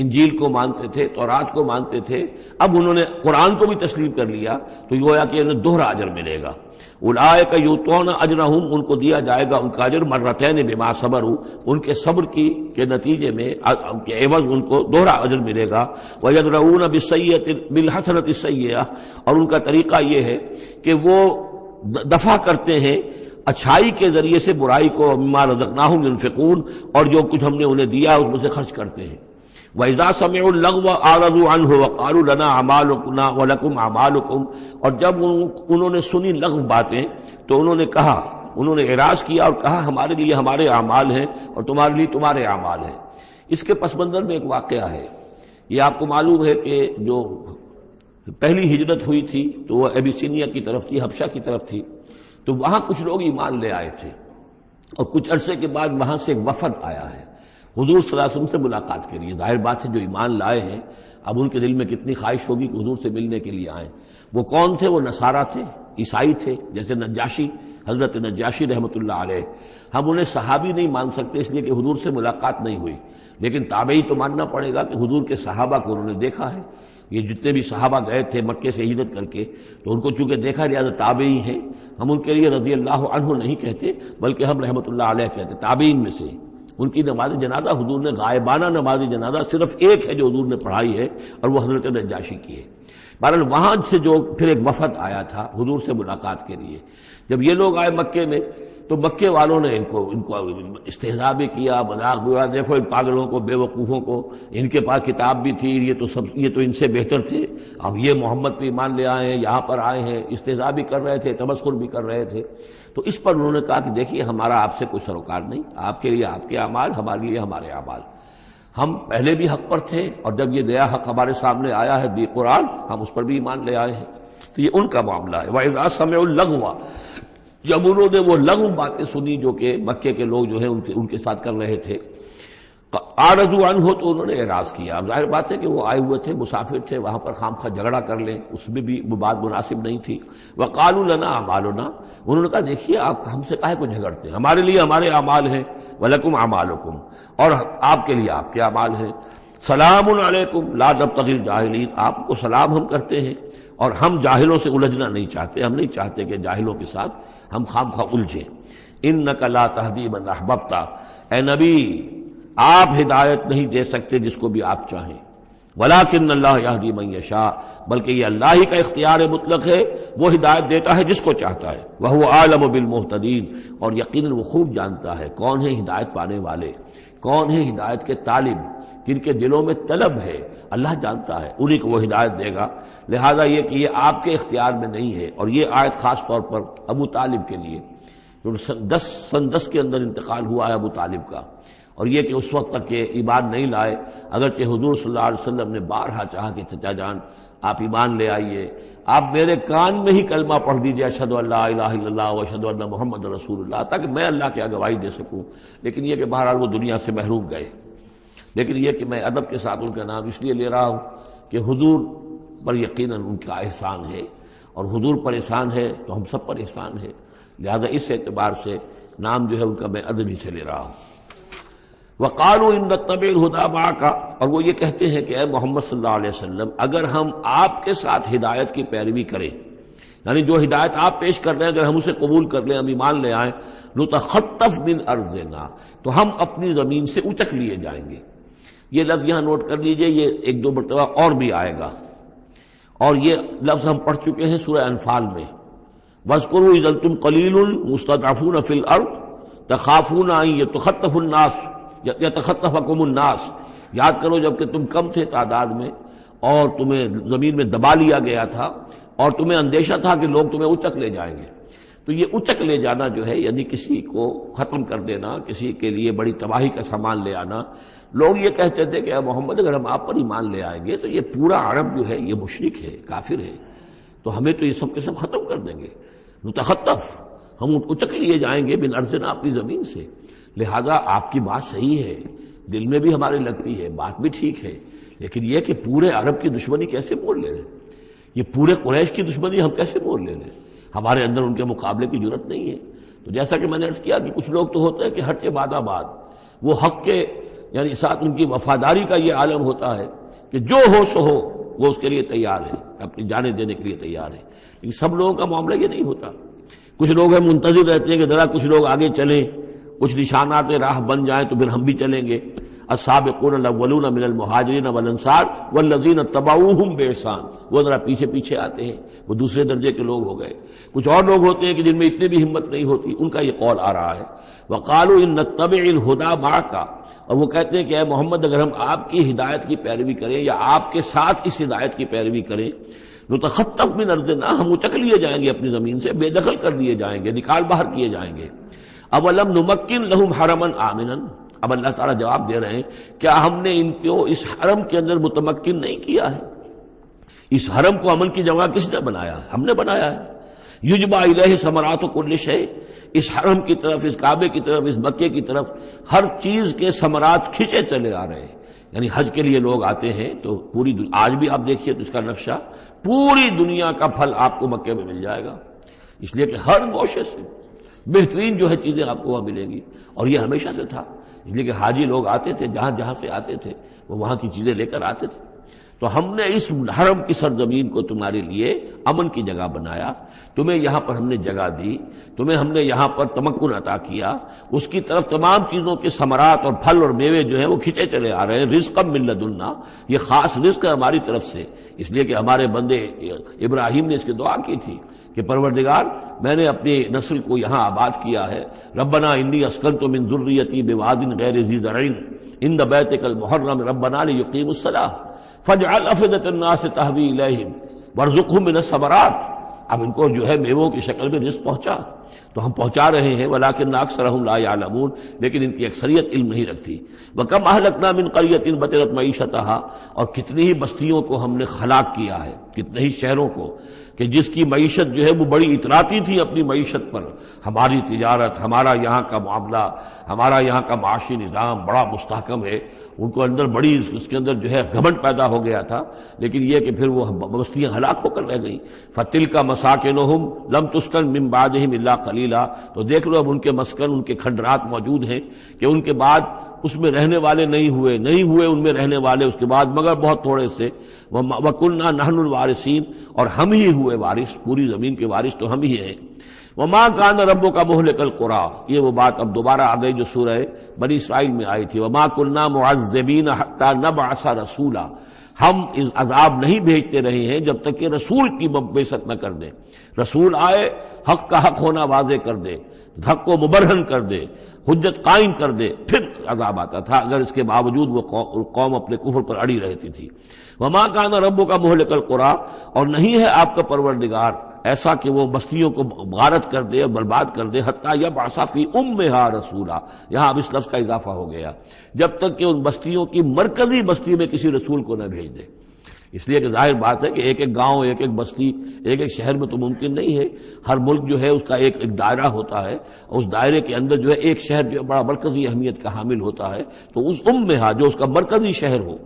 انجیل کو مانتے تھے، تورات کو مانتے تھے، اب انہوں نے قرآن کو بھی تسلیم کر لیا تو گویا کہ انہیں دوہرا اجر ملے گا۔ اولئک یؤتون اجرہم، ان کو دیا جائے گا ان کا اجر مرتین بما صبروا، ان کے صبر کے نتیجے میں کے عوض ان کو دوہرا اجر ملے گا۔ ویدرؤون بالحسنۃ السیئۃ، اور ان کا طریقہ یہ ہے کہ وہ دفع کرتے ہیں اچھائی کے ذریعے سے برائی کو، مما رزقناہم ينفقون، اور جو کچھ ہم نے انہیں دیا اس میں سے خرچ کرتے ہیں۔ وَإِذَا سَمِعُوا اللَّغْوَ أَعْرَضُوا عَنْهُ وَقَالُوا لَنَا أَعْمَالُنَا وَلَكُمْ أَعْمَالُكُمْ، اور جب انہوں نے سنی لغو باتیں تو انہوں نے کہا، انہوں نے اعراض کیا اور کہا ہمارے لیے ہمارے اعمال ہیں اور تمہارے لیے تمہارے اعمال ہیں۔ اس کے پس منظر میں ایک واقعہ ہے، یہ آپ کو معلوم ہے کہ جو پہلی ہجرت ہوئی تھی تو وہ ابیسینیا کی طرف تھی، حبشہ کی طرف تھی، تو وہاں کچھ لوگ ایمان لے آئے تھے اور کچھ عرصے کے بعد وہاں سے ایک وفد آیا ہے حضور صلی اللہ علیہ وسلم سے ملاقات کے لیے۔ ظاہر بات ہے جو ایمان لائے ہیں اب ان کے دل میں کتنی خواہش ہوگی کہ حضور سے ملنے کے لیے آئیں۔ وہ کون تھے؟ وہ نصارہ تھے، عیسائی تھے، جیسے نجاشی، حضرت نجاشی رحمۃ اللہ علیہ۔ ہم انہیں صحابی نہیں مان سکتے اس لیے کہ حضور سے ملاقات نہیں ہوئی، لیکن تابعی تو ماننا پڑے گا کہ حضور کے صحابہ کو انہوں نے دیکھا ہے۔ یہ جتنے بھی صحابہ گئے تھے مکے سے ہجرت کر کے تو ان کو چونکہ دیکھا لہٰذا تابعی ہیں، ہم ان کے لیے رضی اللہ عنہ نہیں کہتے بلکہ ہم رحمۃ اللہ علیہ کہتے، تابعین میں سے۔ ان کی نماز جنازہ حضور نے غائبانہ نماز جنازہ صرف ایک ہے جو حضور نے پڑھائی ہے اور وہ حضرت نجاشی کی ہے۔ بہرحال وہاں سے جو پھر ایک وفد آیا تھا حضور سے ملاقات کے لیے، جب یہ لوگ آئے مکے میں تو مکے والوں نے ان کو استہزاء بھی کیا، مذاق بھی ہوا، دیکھو ان پاگلوں کو، بے وقوفوں کو، ان کے پاس کتاب بھی تھی، یہ تو ان سے بہتر تھے، اب یہ محمد پہ ایمان لے آئے ہیں، یہاں پر آئے ہیں، استہزاء بھی کر رہے تھے، تمسخر بھی کر رہے تھے۔ تو اس پر انہوں نے کہا کہ دیکھیے ہمارا آپ سے کوئی سروکار نہیں، آپ کے لیے آپ کے اعمال، ہمارے لیے ہمارے اعمال، ہم پہلے بھی حق پر تھے اور جب یہ نیا حق ہمارے سامنے آیا ہے دی قرآن، ہم اس پر بھی ایمان لے آئے ہیں۔ تو یہ ان کا معاملہ ہے۔ وَإِذَا سَمِعُوا اللَّغْوَ، جب انہوں نے وہ لغو باتیں سنی جو کہ مکے کے لوگ جو ہیں ان کے ساتھ کر رہے تھے، اعرضوا عنہ، تو انہوں نے اعراض کیا۔ اب ظاہر بات ہے کہ وہ آئے ہوئے تھے، مسافر تھے، وہاں پر خام خواہ جھگڑا کر لیں اس میں بھی وہ بات مناسب نہیں تھی۔ وقالوا لنا اعمالنا، انہوں نے کہا دیکھیے آپ ہم سے کاہے کو جھگڑتے ہیں، ہمارے لیے ہمارے اعمال ہیں، ولکم اعمالکم، اور آپ کے لیے آپ کے اعمال ہیں۔ سلام علیکم لا نبتغی الجاہلین، آپ کو سلام ہم کرتے ہیں اور ہم جاہلوں سے الجھنا نہیں چاہتے، ہم نہیں چاہتے کہ جاہلوں کے ساتھ ہم خام خواہ الجھیں۔ انک لا تہدی من احببت، اے نبی آپ ہدایت نہیں دے سکتے جس کو بھی آپ چاہیں، ولکن اللہ یہدی من یشاء، بلکہ یہ اللہ ہی کا اختیار مطلق ہے، وہ ہدایت دیتا ہے جس کو چاہتا ہے۔ وہو اعلم بالمہتدین، اور یقیناً وہ خوب جانتا ہے کون ہے ہدایت پانے والے، کون ہے ہدایت کے طالب، جن کے دلوں میں طلب ہے، اللہ جانتا ہے، انہی کو وہ ہدایت دے گا۔ لہذا یہ کہ یہ آپ کے اختیار میں نہیں ہے، اور یہ آیت خاص طور پر ابو طالب کے لیے، سن 10 کے اندر انتقال ہوا ہے ابو طالب کا، اور یہ کہ اس وقت تک یہ ایمان نہیں لائے، اگرچہ حضور صلی اللہ علیہ وسلم نے بارہا چاہا کہ چچا جان آپ ایمان لے آئیے، آپ میرے کان میں ہی کلمہ پڑھ دیجیے اشہد ان لا الہ الا اللہ و اشہد ان محمد رسول اللہ، تاکہ میں اللہ کی گواہی دے سکوں، لیکن یہ کہ بہرحال وہ دنیا سے محروم گئے۔ لیکن یہ کہ میں ادب کے ساتھ ان کا نام اس لیے لے رہا ہوں کہ حضور پر یقیناً ان کا احسان ہے، اور حضور پر احسان ہے تو ہم سب پر احسان ہے، لہذا اس اعتبار سے نام جو ہے ان کا میں ادب ہی سے لے رہا ہوں۔ وقالوا ان نتبع الہدی معک، اور وہ یہ کہتے ہیں کہ اے محمد صلی اللہ علیہ وسلم اگر ہم آپ کے ساتھ ہدایت کی پیروی کریں، یعنی جو ہدایت آپ پیش کر رہے ہیں اگر ہم اسے قبول کر لیں، ہم ایمان لے آئیں، نتخطف من ارضنا، تو ہم اپنی زمین سے اچک لیے جائیں گے۔ یہ لفظ یہاں نوٹ کر لیجئے، یہ ایک دو مرتبہ اور بھی آئے گا، اور یہ لفظ ہم پڑھ چکے ہیں سورہ انفال میں۔ وَاذْكُرُوا إِذْ أَنْتُمْ قَلِيلٌ مُسْتَضْعَفُونَ فِي الْأَرْضِ تخافون ان یتخطف الناس یتخطفکم الناس، یاد کرو جب کہ تم کم تھے تعداد میں اور تمہیں زمین میں دبا لیا گیا تھا اور تمہیں اندیشہ تھا کہ لوگ تمہیں اچک لے جائیں گے. تو یہ اچک لے جانا جو ہے یعنی کسی کو ختم کر دینا، کسی کے لیے بڑی تباہی کا سامان لے آنا. لوگ یہ کہتے تھے کہ اے محمد اگر ہم آپ پر ایمان لے آئیں گے تو یہ پورا عرب جو ہے یہ مشرک ہے، کافر ہے، تو ہمیں تو یہ سب کے سب ختم کر دیں گے. نتخطف، ہم اچک لیے جائیں گے من ارضنا، اپنی زمین سے. لہذا آپ کی بات صحیح ہے، دل میں بھی ہمارے لگتی ہے، بات بھی ٹھیک ہے، لیکن یہ کہ پورے عرب کی دشمنی کیسے مول لے رہے، یہ پورے قریش کی دشمنی ہم کیسے مول لے رہے، ہمارے اندر ان کے مقابلے کی ضرورت نہیں ہے. تو جیسا کہ میں نے عرض کیا کہ کچھ لوگ تو ہوتے ہیں کہ ہر کے بعد آباد، وہ حق کے یعنی ساتھ ان کی وفاداری کا یہ عالم ہوتا ہے کہ جو ہو سو ہو وہ اس کے لیے تیار ہے، اپنی جانیں دینے کے لیے تیار ہے. لیکن سب لوگوں کا معاملہ یہ نہیں ہوتا. کچھ لوگ ہیں منتظر رہتے ہیں کہ ذرا کچھ لوگ آگے چلیں، کچھ نشانات راہ بن جائیں تو پھر ہم بھی چلیں گے. السابقون الاولون من المہاجرین والانصار والذین اتبعوہم باحسان، وہ ذرا پیچھے پیچھے آتے ہیں، وہ دوسرے درجے کے لوگ ہو گئے. کچھ اور لوگ ہوتے ہیں کہ جن میں اتنی بھی ہمت نہیں ہوتی، ان کا یہ قول آ رہا ہے. وقالوا ان نتبع الہدی معک، اور وہ کہتے ہیں کہ اے محمد اگر ہم آپ کی ہدایت کی پیروی کریں یا آپ کے ساتھ اس ہدایت کی پیروی کریں، نتخطف من ارضنا، ہم اچک لیے جائیں گے اپنی زمین سے، بے دخل کر دیے جائیں گے، نکال باہر کیے جائیں گے. اولم نمکن لہم حرما آمنا، اب اللہ تعالیٰ جواب دے رہے ہیں کیا ہم نے ان کو اس حرم کے اندر متمکن نہیں کیا ہے؟ اس حرم کو امن کی جگہ کس نے بنایا ہے؟ ہم نے بنایا ہے. یجبا الیہ ثمرات کل شیء، اس حرم کی طرف، اس کعبے کی طرف، اس مکے کی طرف ہر چیز کے ثمرات کھینچے چلے آ رہے ہیں. یعنی حج کے لیے لوگ آتے ہیں تو پوری آج بھی آپ دیکھیے تو اس کا نقشہ، پوری دنیا کا پھل آپ کو مکے میں مل جائے گا، اس لیے کہ ہر گوشے سے بہترین جو ہے چیزیں آپ کو وہاں ملیں گی. اور یہ ہمیشہ سے تھا، اس لیے کہ حاجی لوگ آتے تھے، جہاں جہاں سے آتے تھے وہ وہاں کی چیزیں لے کر آتے تھے. تو ہم نے اس حرم کی سرزمین کو تمہارے لیے امن کی جگہ بنایا، تمہیں یہاں پر ہم نے جگہ دی، تمہیں ہم نے یہاں پر تمکن عطا کیا، اس کی طرف تمام چیزوں کے ثمرات اور پھل اور میوے جو ہیں وہ کھینچے چلے آ رہے ہیں. رزقا من لدنا، یہ خاص رزق ہے ہماری طرف سے، اس لیے کہ ہمارے بندے ابراہیم نے اس کی دعا کی تھی کہ پروردگار میں نے اپنی نسل کو یہاں آباد کیا ہے. ربنا انی اسکنت من ذریتی بواد غیر ذی زرع عند بیتک المحرم ربنا لیقیموا الصلاۃ فاجعل افئدۃ الناس تہوی الیہم وارزقہم من الثمرات. اب ان کو جو ہے میووں کی شکل میں رزق پہنچا تو ہم پہنچا رہے ہیں، ولکن اکثرہم لا یعلمون، لیکن ان کی اکثریت علم نہیں رکھتی. وکم اہلکنا من قریۃ بطرت معیشتہا، اور کتنی ہی بستیوں کو ہم نے ہلاک کیا ہے، کتنے ہی شہروں کو کہ جس کی معیشت جو ہے وہ بڑی اتراتی تھی اپنی معیشت پر. ہماری تجارت، ہمارا یہاں کا معاملہ، ہمارا یہاں کا معاشی نظام بڑا مستحکم ہے، ان کو اندر بڑی اس کے اندر جو ہے گھمنڈ پیدا ہو گیا تھا، لیکن یہ کہ پھر وہ بستیاں ہلاک ہو کر رہ گئیں. فَتِلْكَ مَسَاكِنُهُمْ لَمْ تُسْكَنْ مِنْ بَعْدِهِمْ إِلَّا قَلِيلًا. تو دیکھ لو اب ان کے مسکن، ان کے کھنڈرات موجود ہیں کہ ان کے بعد اس میں رہنے والے نہیں ہوئے ان میں رہنے والے اس کے بعد مگر بہت تھوڑے سے. وَكُنَّا نَحْنُ الْوَارِثِينَ، اور ہم ہی ہوئے وارث، پوری زمین کے وارث تو ہم ہی ہیں. وَمَا كَانَ رَبُّكَ مُهْلِكَ الْقُرَىٰ، یہ وہ بات اب دوبارہ آ گئی جو سورہ بنی اسرائیل میں آئی تھی. وَمَا كُنَّا مُعَذِّبِينَ حَتَّىٰ نَبْعَثَ رَسُولًا، ہم عذاب نہیں بھیجتے رہے ہیں جب تک کہ رسول کی بعثت نہ کر دیں. رسول آئے، حق کا حق ہونا واضح کر دے، حق کو مبرہن کر دے، حجت قائم کر دے، پھر عذاب آتا تھا، اگر اس کے باوجود وہ قوم اپنے کفر پر اڑی رہتی تھی. وَمَا كَانَ رَبُّكَ مُهْلِكَ الْقُرَىٰ، اور نہیں ہے آپ کا پروردگار ایسا کہ وہ بستیوں کو غارت کر دے، برباد کر دے. حتیٰ یبعث فی امہا رسولا، یہاں اب اس لفظ کا اضافہ ہو گیا، جب تک کہ ان بستیوں کی مرکزی بستی میں کسی رسول کو نہ بھیج دے. اس لیے کہ ظاہر بات ہے کہ ایک ایک گاؤں، ایک ایک بستی، ایک ایک شہر میں تو ممکن نہیں ہے. ہر ملک جو ہے اس کا ایک ایک دائرہ ہوتا ہے، اور اس دائرے کے اندر جو ہے ایک شہر جو بڑا مرکزی اہمیت کا حامل ہوتا ہے. تو اس امہا جو اس کا مرکزی شہر ہو،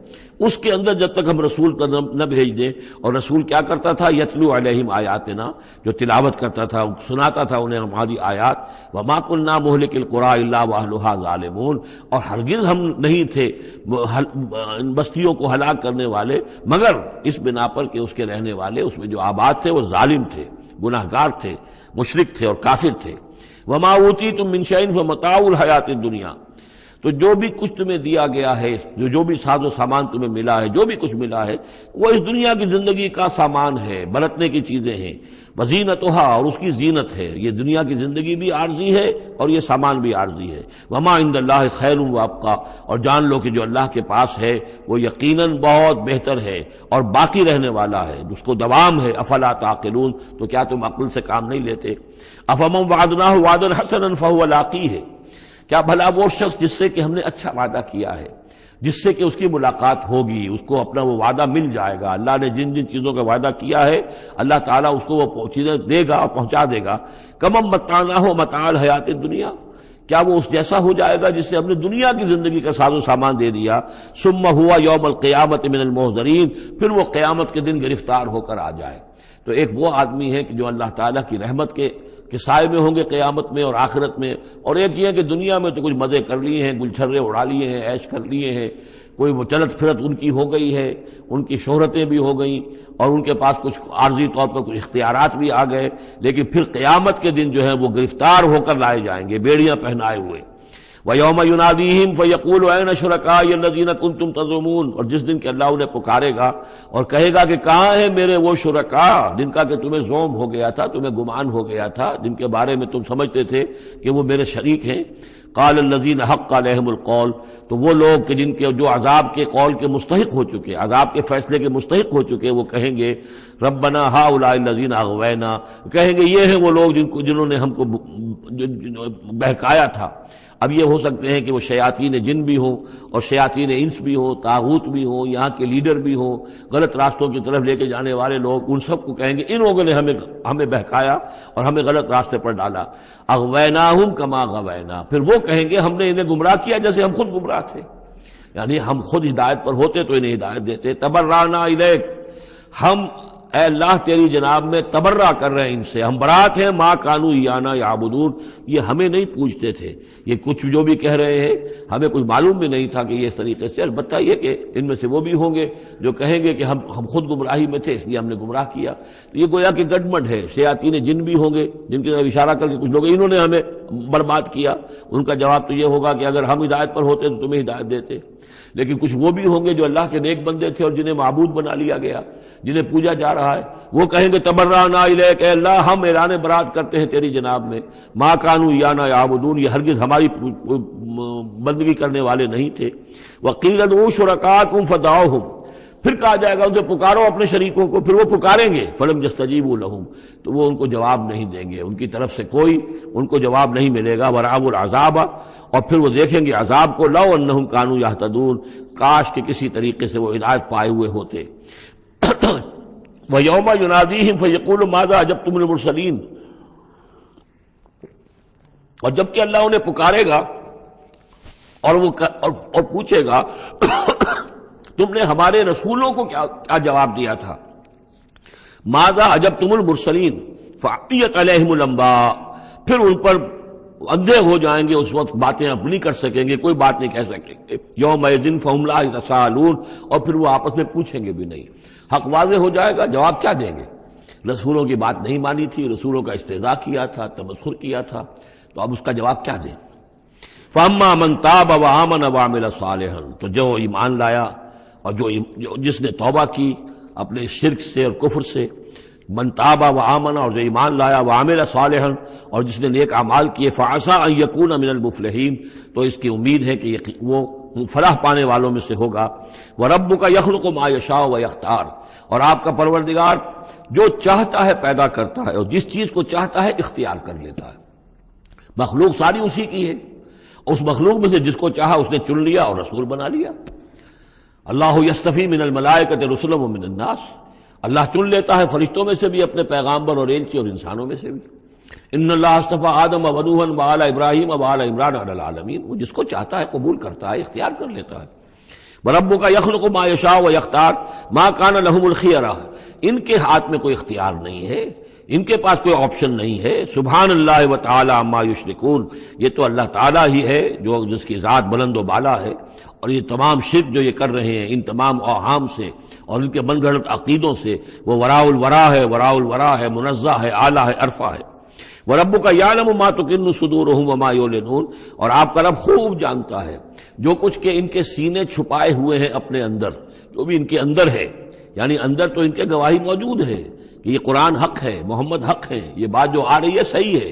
اس کے اندر جب تک ہم رسول نہ بھیج دیں. اور رسول کیا کرتا تھا؟ یتلو علیہم آیاتنا، جو تلاوت کرتا تھا، سناتا تھا انہیں ہماری آیات. وما كنا مهلك القرى الا واهلها ظالمون، اور ہرگز ہم نہیں تھے بستیوں کو ہلاک کرنے والے مگر اس بنا پر کہ اس کے رہنے والے اس میں جو آباد تھے وہ ظالم تھے، گناہگار تھے، مشرک تھے اور کافر تھے. وما اوتیتم من شیء فمتاع الحیات الدنیا، تو جو بھی کچھ تمہیں دیا گیا ہے، جو بھی ساز و سامان تمہیں ملا ہے، جو بھی کچھ ملا ہے وہ اس دنیا کی زندگی کا سامان ہے، برتنے کی چیزیں ہیں. وزینتھا، اور اس کی زینت ہے. یہ دنیا کی زندگی بھی عارضی ہے اور یہ سامان بھی عارضی ہے. وما عند اللہ خیر وابقیٰ، اور جان لو کہ جو اللہ کے پاس ہے وہ یقیناً بہت بہتر ہے اور باقی رہنے والا ہے، اس کو دوام ہے. افلا تعقلون، تو کیا تم عقل سے کام نہیں لیتے؟ افمن وعدناہ وعدا حسنا فہو لاقیہ، کیا بھلا وہ شخص جس سے کہ ہم نے اچھا وعدہ کیا ہے، جس سے کہ اس کی ملاقات ہوگی، اس کو اپنا وہ وعدہ مل جائے گا. اللہ نے جن جن چیزوں کا وعدہ کیا ہے اللہ تعالیٰ اس کو وہ چیزیں دے گا اور پہنچا دے گا. کمم متعناہ متاع الحیات الدنیا، کیا وہ اس جیسا ہو جائے گا جس سے ہم نے دنیا کی زندگی کا ساز و سامان دے دیا. ثم ہوا یوم القیامت من المحضرین، پھر وہ قیامت کے دن گرفتار ہو کر آ جائے. تو ایک وہ آدمی ہے کہ جو اللہ تعالیٰ کی رحمت کے سائے میں ہوں گے قیامت میں اور آخرت میں، اور ایک یہ کہ دنیا میں تو کچھ مزے کر لیے ہیں، گلچھرے اڑا لیے ہیں، عیش کر لیے ہیں، کوئی وہ چلت پھرت ان کی ہو گئی ہے، ان کی شہرتیں بھی ہو گئیں اور ان کے پاس کچھ عارضی طور پر کچھ اختیارات بھی آ گئے، لیکن پھر قیامت کے دن جو ہے وہ گرفتار ہو کر لائے جائیں گے بیڑیاں پہنائے ہوئے. وَيَوْمَ يُنَادِيهِمْ فَيَقُولُ أَيْنَ شُرَكَائِيَ الَّذِينَ كُنتُمْ تَزْعُمُونَ، اور جس دن کہ اللہ انہیں پکارے گا اور کہے گا کہ کہاں ہیں میرے وہ شرکاء جن کا کہ تمہیں زوم ہو گیا تھا، تمہیں گمان ہو گیا تھا، جن کے بارے میں تم سمجھتے تھے کہ وہ میرے شریک ہیں. قال الذین حق علیہم القول، تو وہ لوگ کہ جن کے جو عذاب کے قول کے مستحق ہو چکے، عذاب کے فیصلے کے مستحق ہو چکے، وہ کہیں گے ربنا ہؤلاء الذین اغوینا، کہیں گے یہ ہیں وہ لوگ جنہوں نے ہم کو بہکایا تھا. اب یہ ہو سکتے ہیں کہ وہ شیاطین جن بھی ہوں اور شیاطین انس بھی ہوں، طاغوت بھی ہوں، یہاں کے لیڈر بھی ہوں، غلط راستوں کی طرف لے کے جانے والے لوگ، ان سب کو کہیں گے ان لوگوں نے ہمیں بہکایا اور ہمیں غلط راستے پر ڈالا. اغویناہم کما غوینا، پھر وہ کہیں گے ہم نے انہیں گمراہ کیا جیسے ہم خود گمراہ تھے، یعنی ہم خود ہدایت پر ہوتے تو انہیں ہدایت دیتے. تبرأنا الیک، ہم اے اللہ تیری جناب میں تبرہ کر رہے ہیں ان سے، ہم برات ہیں. ما کانوا ایانا یعبدون، یہ ہمیں نہیں پوجتے تھے، یہ کچھ جو بھی کہہ رہے ہیں ہمیں کچھ معلوم بھی نہیں تھا کہ یہ اس طریقے سے. البتہ یہ کہ ان میں سے وہ بھی ہوں گے جو کہیں گے کہ ہم خود گمراہی میں تھے اس لیے ہم نے گمراہ کیا. تو یہ گویا کہ گڈمڈ ہے. شیاطین جن بھی ہوں گے جن کی طرف اشارہ کر کے کچھ لوگ انہوں نے ہمیں برباد کیا، ان کا جواب تو یہ ہوگا کہ اگر ہم ہدایت پر ہوتے تو تمہیں ہدایت دیتے. لیکن کچھ وہ بھی ہوں گے جو اللہ کے نیک بندے تھے اور جنہیں معبود بنا لیا گیا، جنہیں پوجا جا رہا ہے، وہ کہیں گے تبرأنا الیک، اے اللہ ہم اعلان برات کرتے ہیں تیری جناب میں. ما کانوا ایانا یعبدون، یہ ہرگز ہماری بندگی کرنے والے نہیں تھے. وقیل ادعوا شرکاءکم فدعوہم، پھر کہا جائے گا ان سے پکارو اپنے شریکوں کو، پھر وہ پکاریں گے. فلم یستجیبوا لہم، تو وہ ان کو جواب نہیں دیں گے، ان کی طرف سے کوئی ان کو جواب نہیں ملے گا. ورأوا العذاب، اور پھر وہ دیکھیں گے عذاب کو. لو انہم کانوا یہتدون، کاش کہ کسی طریقے سے وہ ہدایت پائے ہوئے ہوتے. وَيَوْمَ يُنَادِيهِمْ فَيَقُولُ مَاذَا أَجَبْتُمُ الْمُرْسَلِينَ، اور جب کہ اللہ انہیں پکارے گا اور پوچھے گا تم نے ہمارے رسولوں کو کیا جواب دیا تھا. ماذا اجبتم المرسلین فعمیت علیہم الانباء، پھر ان پر اندھے ہو جائیں گے، اس وقت باتیں اب نہیں کر سکیں گے، کوئی بات نہیں کہہ سکیں گے. یومئذ فہم لا یتساءلون، اور پھر وہ آپس میں پوچھیں گے بھی نہیں. حق واضح ہو جائے گا، جواب کیا دیں گے؟ رسولوں کی بات نہیں مانی تھی، رسولوں کا استہزاء کیا تھا، تمسخر کیا تھا، تو اب اس کا جواب کیا دیں؟ فَأَمَّا مَن تَابَ وَآمَنَ وَعَمِلَ صَالِحًا، تو جو ایمان لایا اور جس نے توبہ کی اپنے شرک سے اور کفر سے. من تاب وآمن، اور جو ایمان لایا، وعمل صالحا، اور جس نے نیک اعمال کیے. فعسى ان يكون من المفلحین، تو اس کی امید ہے کہ وہ فلاح پانے والوں میں سے ہوگا. وربک یخلق ما یشاء ویختار، اور آپ کا پروردگار جو چاہتا ہے پیدا کرتا ہے اور جس چیز کو چاہتا ہے اختیار کر لیتا ہے. مخلوق ساری اسی کی ہے، اس مخلوق میں سے جس کو چاہا اس نے چن لیا اور رسول بنا لیا. اللہ یصطفی من الملائکۃ رسلا ومن الناس، اللہ چن لیتا ہے فرشتوں میں سے بھی اپنے پیغامبر اور ایلچی، اور انسانوں میں سے بھی. ان اللہ اصطفى آدم ونوحا وآل ابراہیم وآل عمران علی العالمین، وہ جس کو چاہتا ہے قبول کرتا ہے، اختیار کر لیتا ہے. وربک یخلق ما یشاء ویختار ما کان لهم الخیرہ، ان کے ہاتھ میں کوئی اختیار نہیں ہے، ان کے پاس کوئی آپشن نہیں ہے. سبحان اللہ وتعالی عما یشرکون، یہ تو اللہ تعالیٰ ہی ہے جو جس کی ذات بلند و بالا ہے، اور یہ تمام شرک جو یہ کر رہے ہیں ان تمام اوہام سے اور ان کے من گھڑت عقیدوں سے، وہ وراء الورا ہے، وراء الورا ہے، منزہ ہے، اعلیٰ ہے، عرفہ ہے. وَرَبُّكَ يَعْلَمُ مَا تُكِنُّ صُدُورُهُمْ وَمَا يُعْلِنُونَ، اور آپ کا رب خوب جانتا ہے جو کچھ کہ ان کے سینے چھپائے ہوئے ہیں اپنے اندر، جو بھی ان کے اندر ہے، یعنی اندر تو ان کے گواہی موجود ہے، کہ یہ قرآن حق ہے، محمد حق ہے، یہ بات جو آ رہی ہے صحیح ہے،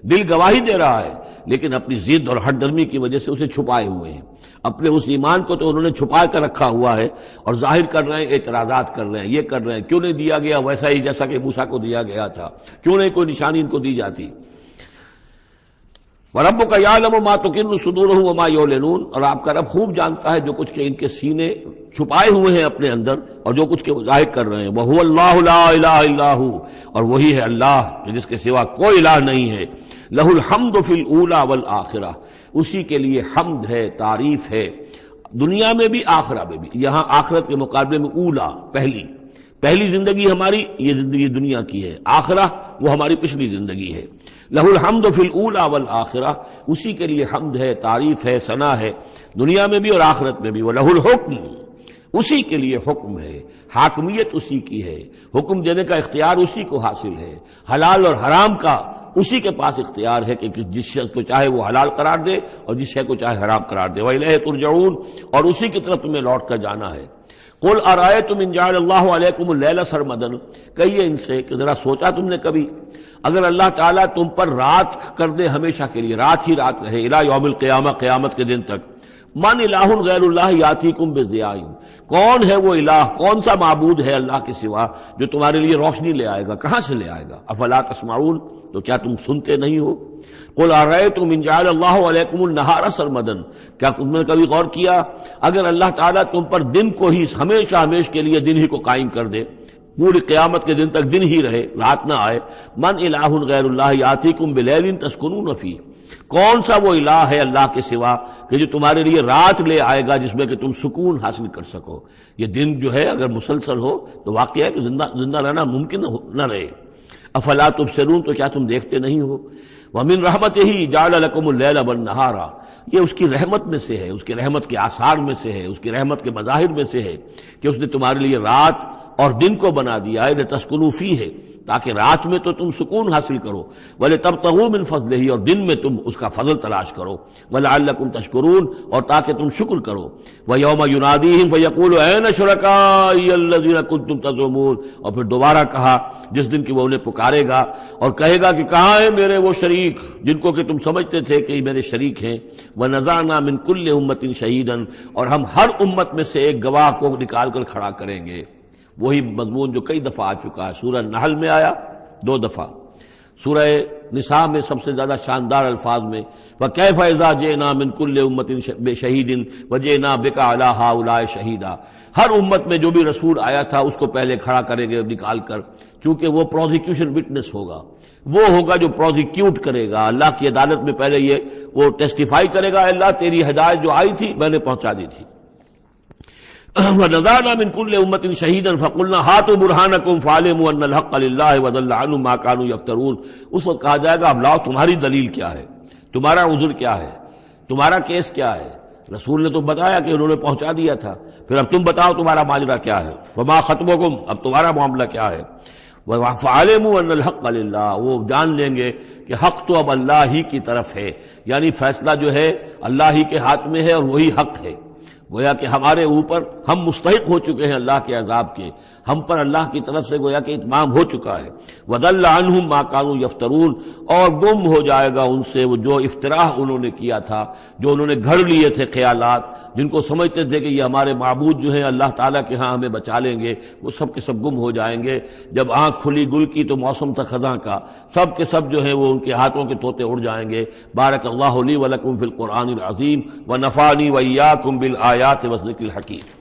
دل گواہی دے رہا ہے، لیکن اپنی ضد اور ہٹ درمی کی وجہ سے اسے چھپائے ہوئے ہیں۔ اپنے اس ایمان کو تو انہوں نے چھپا کر رکھا ہوا ہے اور ظاہر کر رہے ہیں، اعتراضات کر رہے ہیں، یہ کر رہے ہیں، کیوں نہیں دیا گیا ویسا ہی جیسا کہ موسیٰ کو دیا گیا تھا، کیوں نہیں کوئی نشانی ان کو دی جاتی۔ وَرَبُّكَ يَعْلَمُ مَا تُكِنُّ صُدُورُهُمْ وَمَا يُعْلِنُونَ، اور آپ کا رب خوب جانتا ہے جو کچھ کہ ان کے سینے چھپائے ہوئے ہیں اپنے اندر اور جو کچھ کہ ظاہر کر رہے ہیں۔ وَهُوَ اللَّهُ لَا إِلَٰهَ إِلَّا هُوَ، اور وہی ہے اللہ جس کے سوا کوئی الہ نہیں ہے۔ لَهُ الْحَمْدُ فِي الْأُولَىٰ وَالْآخِرَةِ، اسی کے لیے حمد ہے، تعریف ہے، دنیا میں بھی آخرہ میں بھی۔ یہاں آخرت کے مقابلے میں اولا، پہلی زندگی ہماری یہ زندگی دنیا کی ہے، آخرہ وہ ہماری پچھلی زندگی ہے۔ لہ الحمد فی الاولی والآخرہ، اسی کے لیے حمد ہے، تعریف ہے، ثنا ہے، دنیا میں بھی اور آخرت میں بھی۔ وَلَهُ الْحُکْمُ، اسی کے لیے حکم ہے، حاکمیت اسی کی ہے، حکم دینے کا اختیار اسی کو حاصل ہے، حلال اور حرام کا اسی کے پاس اختیار ہے کہ جس شخص کو چاہے وہ حلال قرار دے اور جس شے کو چاہے حرام قرار دے۔ وَإِلَيْهِ تُرْجَعُونَ، اور اسی کی طرف تمہیں لوٹ کر جانا ہے۔ قُلْ أَرَأَيْتُمْ إِنْ جَعَلَ اللَّهُ عَلَيْكُمُ اللَّيْلَ سَرْمَدًا، کہیے ان سے کہ ذرا سوچا تم نے کبھی اگر اللہ تعالیٰ تم پر رات کر دے ہمیشہ کے لیے، رات ہی رات رہے، الی یوم القیامہ، قیامت کے دن تک، من الہ غیر اللہ یاتیکم بضیاء، کون ہے وہ الہ، کون سا معبود ہے اللہ کے سوا جو تمہارے لیے روشنی لے آئے گا، کہاں سے لے آئے گا؟ افلا تسمعون، تو کیا تم سنتے نہیں ہو؟ قل ارأیتم ان جعل اللہ علیکم النہار سرمدا، کیا تم نے کبھی غور کیا اگر اللہ تعالیٰ تم پر دن کو ہی ہمیشہ کے لیے دن ہی کو قائم کر دے، پوری قیامت کے دن تک دن ہی رہے، رات نہ آئے، من الہ غیر اللہ یاتیکم بلیل تسکنون فیہ، کون سا وہ الہ ہے اللہ کے سوا کہ جو تمہارے لیے رات لے آئے گا جس میں کہ تم سکون حاصل کر سکو؟ یہ دن جو ہے اگر مسلسل ہو تو واقعہ ہے کہ زندہ رہنا ممکن نہ رہے۔ افلا تبصرون، تو کیا تم دیکھتے نہیں ہو؟ ومن رحمتہ جعل لکم اللیل والنہار، یہ اس کی رحمت میں سے ہے، اس کی رحمت کے آثار میں سے ہے، اس کی رحمت کے مظاہر میں سے ہے کہ اس نے تمہارے لیے رات اور دن کو بنا دیا ہے، لتسکنوا فیہ، تاکہ رات میں تو تم سکون حاصل کرو، وَلِتَبْتَغُوا مِنْ فَضْلِهِ، اور دن میں تم اس کا فضل تلاش کرو، وَلَعَلَّكُمْ تَشْكُرُونَ، اور تاکہ تم شکر کرو۔ وَيَوْمَ يُنَادِيهِمْ فَيَقُولُ أَيْنَ شُرَكَائِيَ الَّذِينَ كُنتُمْ تَزْعُمُونَ، اور پھر دوبارہ کہا جس دن کہ وہ انہیں پکارے گا اور کہے گا کہ کہاں ہیں میرے وہ شریک جن کو کہ تم سمجھتے تھے کہ یہ میرے شریک ہیں۔ وَنَزَعْنَا مِنْ كُلِّ أُمَّةٍ شَهِيدًا، اور ہم ہر امت میں سے ایک گواہ کو نکال کر کھڑا کریں گے۔ وہی مضمون جو کئی دفعہ آ چکا ہے، سورہ نحل میں آیا 2 دفعہ، سورہ نساء میں سب سے زیادہ شاندار الفاظ میں وَكَيْفَ إِذَا جِئْنَا مِنْ كُلِّ أُمَّةٍ بِشَهِيدٍ وَجِئْنَا بِكَ عَلَىٰ هَٰؤُلَاءِ شَهِيدًا، ہر امت میں جو بھی رسول آیا تھا اس کو پہلے کھڑا کریں گے نکال کر، چونکہ وہ پروزیکیوشن وٹنس ہوگا، وہ ہوگا جو پروزیکیوٹ کرے گا اللہ کی عدالت میں، پہلے یہ وہ ٹیسٹیفائی کرے گا، اللہ تیری ہدایت جو آئی تھی میں نے پہنچا دی تھی۔ وَنَزَعْنَا مِنْ كُلِّ أُمَّةٍ شَهِيدًا فَقُلْنَا هَاتُوا بُرْهَانَكُمْ فَعَلِمُوا أَنَّ الْحَقَّ لِلَّهِ وَضَلَّ عَنْهُمْ مَا كَانُوا يَفْتَرُونَ، اس وقت کہا جائے گا اب لاؤ تمہاری دلیل کیا ہے، تمہارا عذر کیا ہے، تمہارا کیس کیا ہے؟ رسول نے تو بتایا کہ انہوں نے پہنچا دیا تھا، پھر اب تم بتاؤ تمہارا ماجرا کیا ہے، فَمَا خَطْبُكُمْ، اب تمہارا معاملہ کیا ہے؟ فَعَلِمُوا أَنَّ الْحَقَّ لِلَّهِ، وہ جان لیں گے کہ حق تو اب اللہ ہی کی طرف ہے، یعنی فیصلہ جو ہے اللہ ہی کے ہاتھ میں ہے اور وہی حق ہے۔ گویا کہ ہمارے اوپر ہم مستحق ہو چکے ہیں اللہ کے عذاب کے، ہم پر اللہ کی طرف سے گویا کہ اتمام ہو چکا ہے۔ وَضَلَّ عَنْهُمْ مَا كَانُوا يَفْتَرُونَ، اور گم ہو جائے گا ان سے وہ جو افتراء انہوں نے کیا تھا، جو انہوں نے گھڑ لیے تھے خیالات، جن کو سمجھتے تھے کہ یہ ہمارے معبود جو ہیں اللہ تعالیٰ کے ہاں ہمیں بچا لیں گے، وہ سب کے سب گم ہو جائیں گے۔ جب آنکھ کھلی گل کی تو موسم تھا خزاں کا، سب کے سب جو ہیں وہ ان کے ہاتھوں کے طوطے اڑ جائیں گے۔ بارک اللہ لی ولکم فی القرآن العظیم ونفعنی وإیاکم بالآیات والذکر الحکیم۔